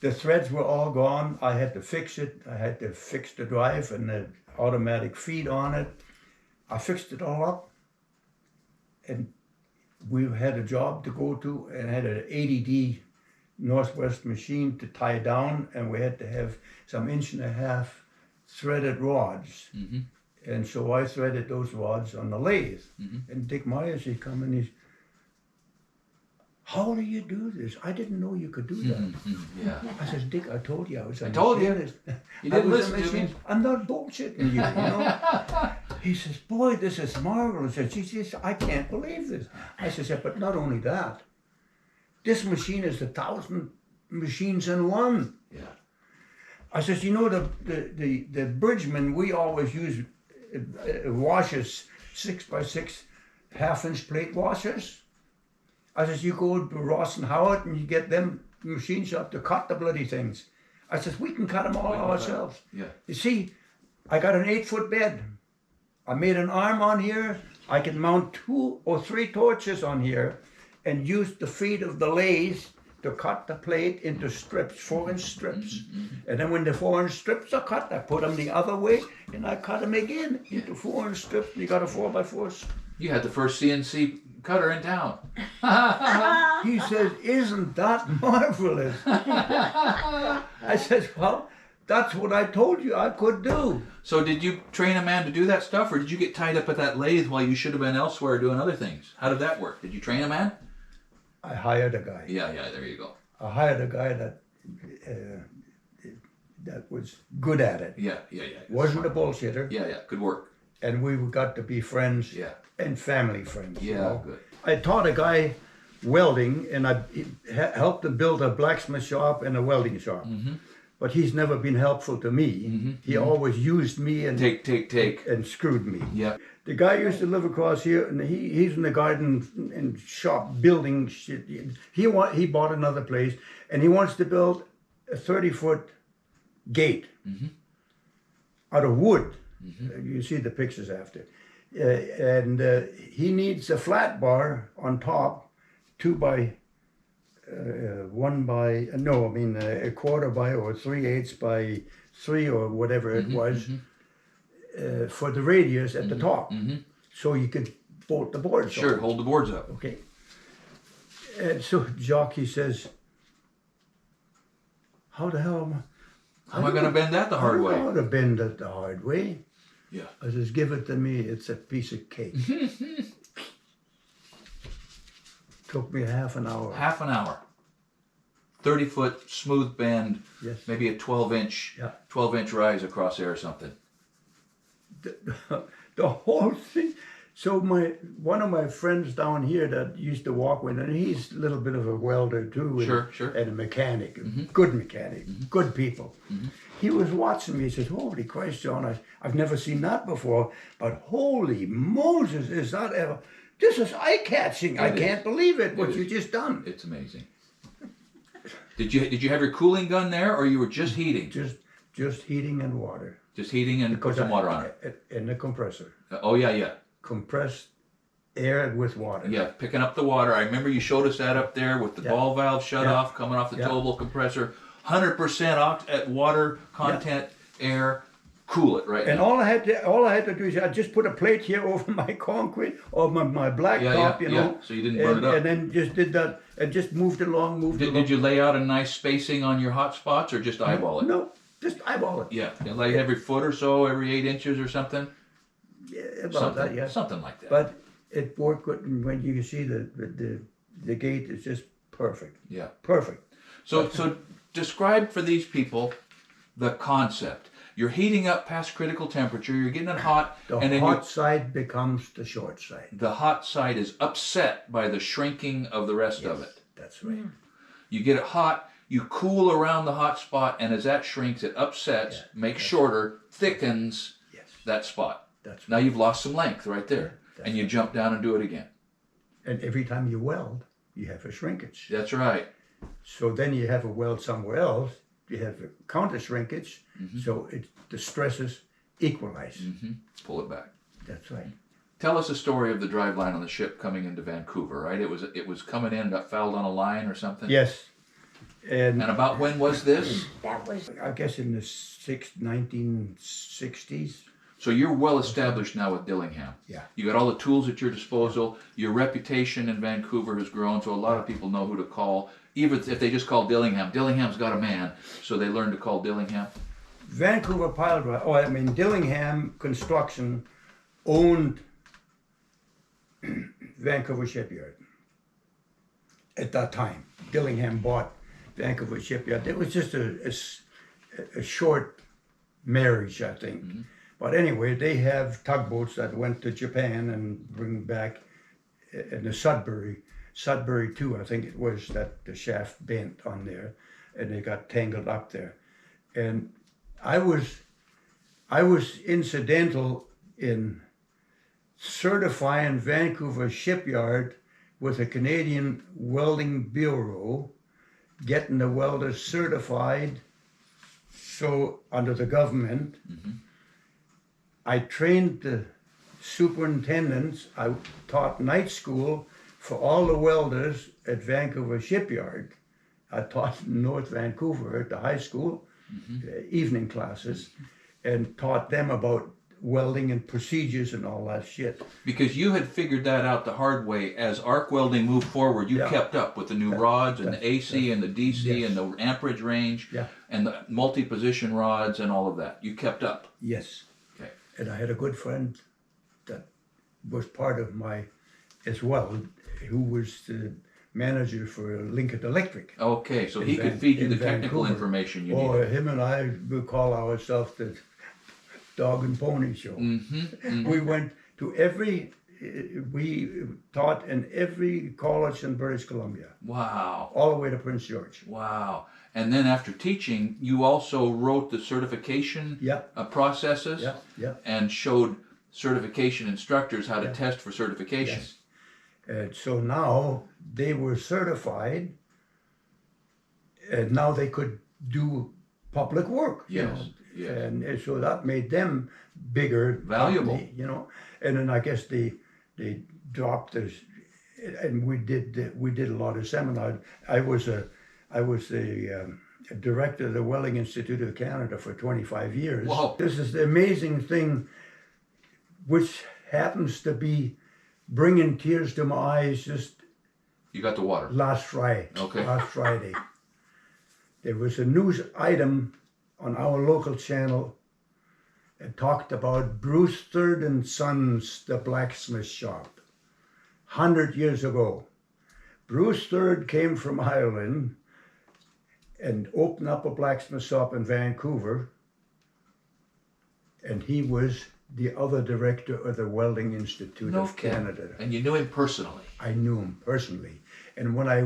The threads were all gone. I had to fix it. I had to fix the drive and the automatic feed on it. I fixed it all up, and we had a job to go to, and had an 80D Northwest machine to tie down, and we had to have some 1.5-inch threaded rods. And so I threaded those rods on the lathe. And Dick Myers, he come and he's, how do you do this? I didn't know you could do that. Yeah. I said, Dick, I told you I was a machinist. You didn't listen to me. I'm not bullshitting you, He says, boy, this is marvelous. And she says, I can't believe this. I says, yeah, but not only that, this machine is 1,000 machines in one. Yeah. I says, the Bridgman, we always use washers, 6x6 1/2-inch plate washers. I says, you go to Ross and Howard and you get them machine shop to cut the bloody things. I says, we can cut them all ourselves. Yeah. You see, I got an 8-foot bed. I made an arm on here. I can mount 2 or 3 torches on here and use the feet of the lathe to cut the plate into strips, 4-inch strips. And then when the 4-inch strips are cut, I put them the other way and I cut them again into 4-inch strips. And you got a 4x4. You had the first CNC cutter in town. He says, isn't that marvelous? I said, well, that's what I told you I could do. So did you train a man to do that stuff, or did you get tied up at that lathe while you should have been elsewhere doing other things? How did that work? Did you train a man? I hired a guy. Yeah, there you go. I hired a guy that was good at it. Yeah. Wasn't a bullshitter. Yeah, good work. And we got to be friends. Yeah. And family friends. Yeah, good. I taught a guy welding, and I helped him build a blacksmith shop and a welding shop. but he's never been helpful to me. He always used me and Take. and screwed me. Yeah. The guy used to live across here, and he's in the garden and shop building shit. He bought another place, and he wants to build a 30-foot gate out of wood. You see the pictures after. And he needs a flat bar on top, 2 by 1 by, no, I mean a 1/4 by or 3/8 by 3 or whatever it was, for the radius at the top. So you could bolt the boards Sure, on. hold the boards up. Okay. And so Jockey says, how the hell How am I going to bend that the hard I don't know way? how to bend it the hard way. Yeah. I says, give it to me, it's a piece of cake. Took me half an hour. Half an hour. 30-foot smooth bend, Yes. maybe a 12-inch, Yeah. 12-inch rise across there or something. The whole thing. So one of my friends down here that used to walk with, and he's a little bit of a welder too, Sure. and a mechanic, good mechanic, good people. He was watching me. He says, "Holy Christ, John! I've never seen that before. But holy Moses, is that ever? This is eye-catching. I can't believe it. What you just done? It's amazing. Did you have your cooling gun there, or you were just heating? Just heating and water. Just heating and put some water on it. In the compressor. Oh yeah. Compressed air with water. Yeah, picking up the water. I remember you showed us that up there with the ball valve shut off, coming off the towable compressor. 100% at water content, air, cool it right And now. all I had to do is I just put a plate here over my concrete or my blacktop, you know. So you didn't burn it up. And then just did that and just moved it along, Did you lay out a nice spacing on your hot spots or just eyeball it? No, just eyeball it. Yeah, like every foot or so, every 8 inches or something? Yeah, about that, yeah. Something like that. But it worked good, and when you see the gate is just perfect. Yeah. Perfect. So describe for these people the concept. You're heating up past critical temperature, you're getting it hot, The and then hot side becomes the short side. the hot side is upset by the shrinking of the rest of it. That's right. You get it hot, you cool around the hot spot, and as that shrinks, it upsets, makes shorter, thickens Yes. that spot. That's Now you've lost some length right there, and you jump down and do it again. And every time you weld, you have a shrinkage. That's right. So then you have a weld somewhere else, you have a counter shrinkage, so the stresses equalize. Pull it back. That's right. Tell us a story of the driveline on the ship coming into Vancouver, right? It was coming in, got fouled on a line or something? Yes. And And about when was this? That was I guess in the 1960s. So you're well established now with Dillingham. Yeah. You got all the tools at your disposal. Your reputation in Vancouver has grown, so a lot of people know who to call. Even if they just call Dillingham, Dillingham's got a man, so they learn to call Dillingham. Vancouver Pile Drive. Oh, I mean, Dillingham Construction owned Vancouver Shipyard at that time. Dillingham bought Vancouver Shipyard. It was just a short marriage, I think. But anyway, they have tugboats that went to Japan and bring back, and the Sudbury too, I think it was, that the shaft bent on there, and they got tangled up there. And I was incidental in certifying Vancouver Shipyard with a Canadian Welding Bureau, getting the welders certified, so under the government. I trained the superintendents. I taught night school for all the welders at Vancouver Shipyard. I taught in North Vancouver at the high school, evening classes, and taught them about welding and procedures and all that shit. Because you had figured that out the hard way. As arc welding moved forward, you kept up with the new rods and the AC and the DC and the amperage range and the multi-position rods and all of that. You kept up. Yes. Okay. And I had a good friend that was part of my, as well, who was the manager for Lincoln Electric. Okay, so he could feed you the in technical Vancouver. information you Oh, needed. him and I would call ourselves the dog and pony show. We went to every we taught in every college in British Columbia, Wow. all the way to Prince George. Wow. And then after teaching, you also wrote the certification processes and showed certification instructors how to test for certification. Yes. And so now they were certified, and now they could do public work. You know? Yes. And so that made them bigger, valuable. company, you know. And then I guess they dropped this, and we did a lot of seminars. I was a director of the Welding Institute of Canada for 25 years. Wow. This is the amazing thing, which happens to be bringing tears to my eyes just You got the water. last Friday. Okay. Last Friday. There was a news item on our local channel. It talked about Bruce Third and Sons, the blacksmith shop. 100 years ago. Bruce Third came from Ireland and opened up a blacksmith shop in Vancouver. And he was the other director of the Welding Institute of Canada. And you knew him personally. I knew him personally. And when I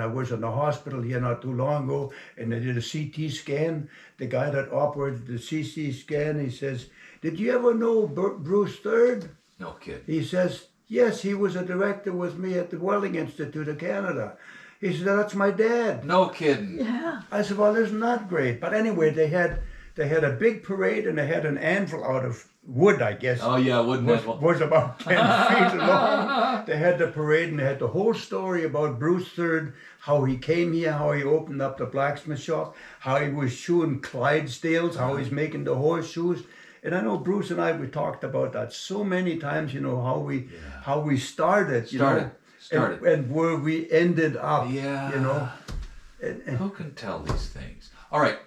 was in the hospital here not too long ago, and they did a CT scan, the guy that operated the CT scan, he says, "Did you ever know Bruce Third?" No kid. He says, "Yes, he was a director with me at the Welding Institute of Canada." He said, "That's my dad." No kidding. Yeah. I said, "Well, isn't that great?" But anyway, they had a big parade, and they had an anvil out of wood, I guess. Oh yeah, wouldn't that? Was about 10 feet long. They had the parade, and they had the whole story about Bruce Third, how he came here, how he opened up the blacksmith shop, how he was shoeing Clydesdales, how he's making the horseshoes. And I know Bruce and I, we talked about that so many times, you know, how we started, you know, and where we ended up, you know. And who can tell these things? All right.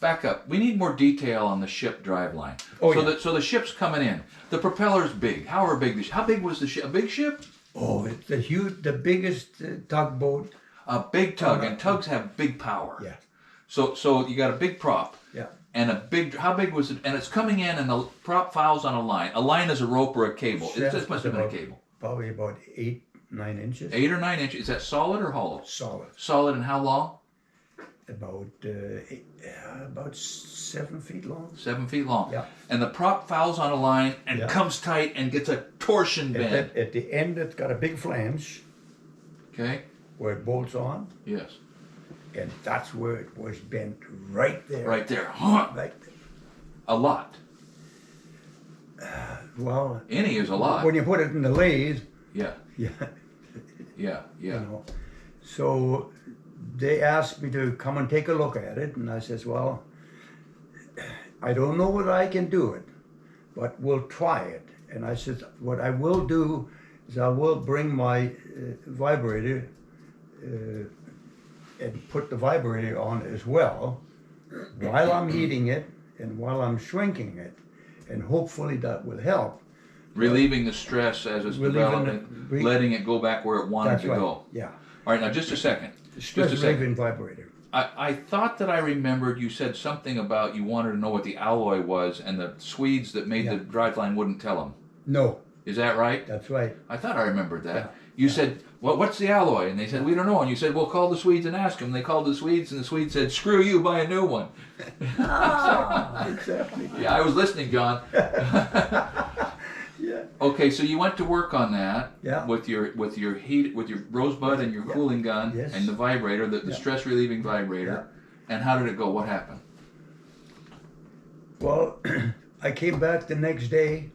Back up. We need more detail on the ship driveline. So the ship's coming in. The propeller's big. How big? How big was the ship? A big ship? Oh, it's the biggest tugboat. A big tug, and tugs have big power. Yeah. So you got a big prop. Yeah. And how big was it? And it's coming in, and the prop files on a line. A line is a rope or a cable. It must have been a cable. Probably about 8-9 inches. 8 or 9 inches. Is that solid or hollow? Solid. Solid, and how long? About 7 feet long. 7 feet long. Yeah. And the prop fouls on a line and comes tight and gets a torsion bend. At the end, it's got a big flange. Okay. Where it bolts on. Yes. And that's where it was bent right there. Right there. Huh. Right there. A lot. Well. Any is a lot. When you put it in the lathe. Yeah. Yeah. Yeah. You know. So they asked me to come and take a look at it, and I says, "Well, I don't know whether I can do it, but we'll try it." And I said, "What I will do is I will bring my vibrator and put the vibrator on as well while I'm heating it and while I'm shrinking it, and hopefully that will help." Relieving the stress as it's developing, letting it go back where it wanted to go. Yeah. All right, now just a second. Stress relieving vibrator. I thought that I remembered you said something about you wanted to know what the alloy was, and the Swedes that made the driveline wouldn't tell them. No. Is that right? That's right. I thought I remembered that. Yeah. You said, "Well, what's the alloy?" And they said, "We don't know." And you said, "Well, call the Swedes and ask them." They called the Swedes, and the Swedes said, "Screw you, buy a new one." Exactly. Yeah, I was listening, John. Yeah. Okay, so you went to work on that with your rosebud and your cooling gun and the vibrator, the stress relieving vibrator. And how did it go? What happened? Well, I came back the next day,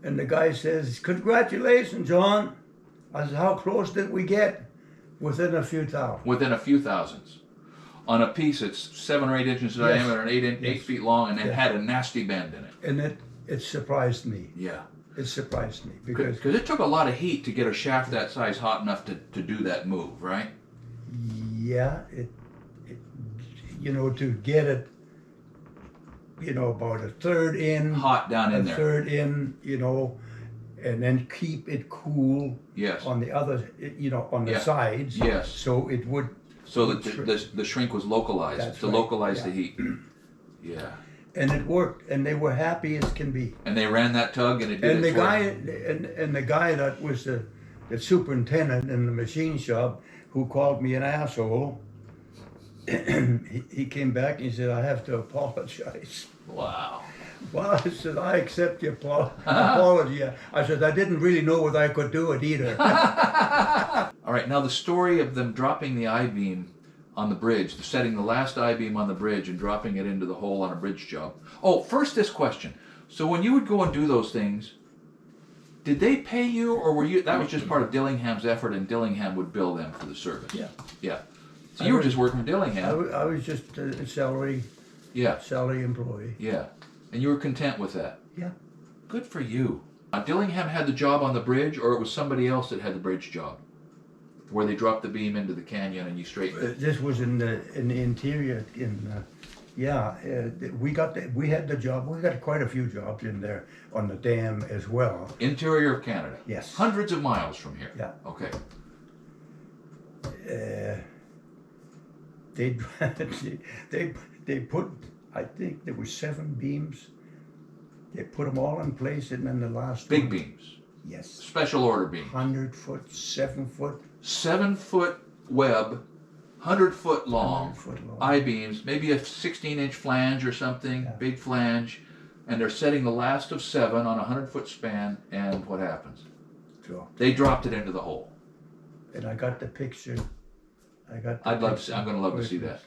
and the guy says, "Congratulations, John." I said, "How close did we get?" "Within a few thousand." Within a few thousands. On a piece that's 7 or 8 inches diameter and 8 feet long, and it had a nasty bend in it. And it surprised me. Yeah. It surprised me because it took a lot of heat to get a shaft that size hot enough to do that move, right? Yeah, it to get it, about a third in, hot down in there, a third in, and then keep it cool. Yes. On the other, on the sides. Yes. So it would. So that the shrink was localized. That's to right. localize the heat. Yeah. And it worked, and they were happy as can be. And they ran that tug, and it did And its the work. guy, and the guy that was the superintendent in the machine shop, who called me an asshole, he came back and he said, "I have to apologize." Wow. Well, I said, "I accept your apology." I said, "I didn't really know whether I could do it either." All right, now the story of them dropping the I-beam on the bridge, setting the last I-beam on the bridge and dropping it into the hole on a bridge job. Oh, first this question. So when you would go and do those things, did they pay you, or were you, that was just part of Dillingham's effort and Dillingham would bill them for the service? Yeah. Yeah. So you were just working for Dillingham. I was just a salary employee. Yeah. And you were content with that? Yeah. Good for you. Dillingham had the job on the bridge, or it was somebody else that had the bridge job? Where they dropped the beam into the canyon and you straightened it? This was in the interior. We had the job. We got quite a few jobs in there on the dam as well. Interior of Canada? Yes. Hundreds of miles from here? Yeah. Okay. They put, I think there were 7 beams. They put them all in place, and then the last Big one, beams? yes, Special order beams? 100-foot, 7-foot. 7-foot web, 100-foot long, 100-foot long. I-beams, maybe a 16-inch flange or something, Yeah. big flange, and they're setting the last of 7 on a 100-foot span, and what happens? Dropped. They dropped it into the hole. And I got the picture. I'm going to love to see that.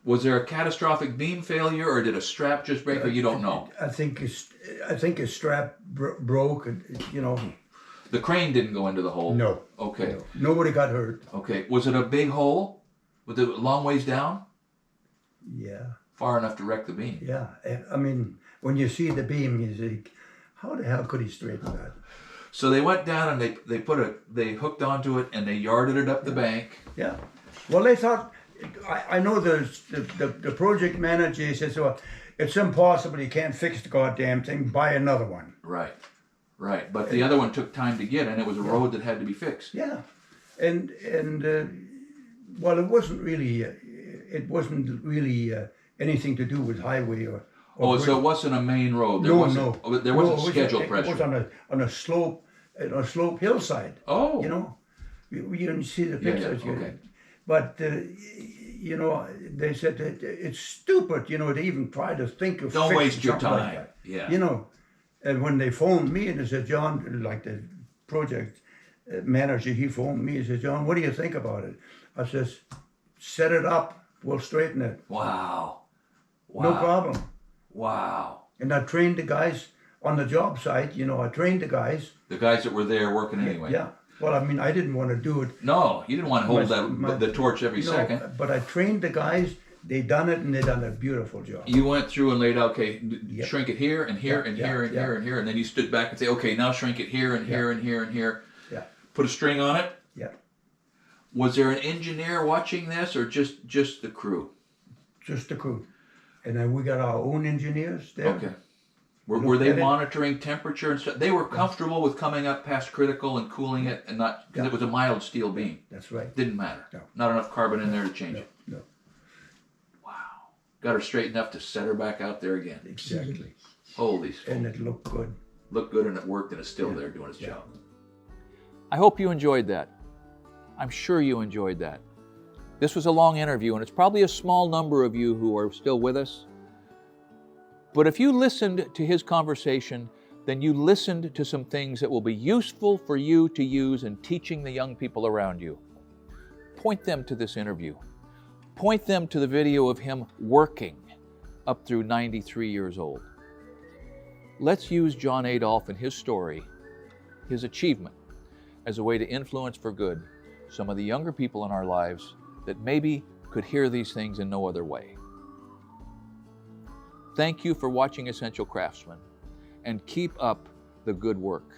Was there a catastrophic beam failure, or did a strap just break, or you don't know? I think a strap broke, you know. The crane didn't go into the hole? No. Okay. No. Nobody got hurt. Okay. Was it a big hole? Was it a long ways down? Yeah. Far enough to wreck the beam? Yeah. I mean, when you see the beam, you think, how the hell could he straighten that? So they went down and they hooked onto it and they yarded it up the bank. Yeah. Well, they thought, I know the project manager says, well, it's impossible, you can't fix the goddamn thing, buy another one. Right. Right. But the other one took time to get, and it was a road that had to be fixed. Yeah. And well, it wasn't really anything to do with highway or so it wasn't a main road. There wasn't schedule pressure. It was on a slope hillside. Oh. You know, you didn't see the pictures. Yeah, okay. But you know, they said that it's stupid, you know, to even try to think of. Don't waste your something time. like that. Yeah. You know, and when they phoned me and they said, John, like the project manager, he phoned me and said, John, what do you think about it? I says, set it up, we'll straighten it. Wow. No problem. Wow. And I trained the guys on the job site, you know, I trained the guys. The guys that were there working anyway. Yeah. Well, I mean, I didn't want to do it. No, you didn't want to hold the torch every second. But I trained the guys, they done it, and they done a beautiful job. You went through and laid out, okay, shrink it here and here and here and here and here, and then you stood back and say, okay, now shrink it here and here and here and here. Yeah. Put a string on it. Yeah. Was there an engineer watching this, or just the crew? Just the crew. And then we got our own engineers there. Okay. Were they monitoring temperature and stuff? They were comfortable with coming up past critical and cooling it, and not, because it was a mild steel beam. That's right. Didn't matter. No. Not enough carbon in there to change it. No. Wow. Got her straight enough to set her back out there again. Exactly. Holy smokes. And it looked good. Looked good, and it worked, and it's still there doing its job. I hope you enjoyed that. I'm sure you enjoyed that. This was a long interview, and it's probably a small number of you who are still with us. But if you listened to his conversation, then you listened to some things that will be useful for you to use in teaching the young people around you. Point them to this interview. Point them to the video of him working up through 93 years old. Let's use John Adolf and his story, his achievement, as a way to influence for good some of the younger people in our lives that maybe could hear these things in no other way. Thank you for watching Essential Craftsman, and keep up the good work.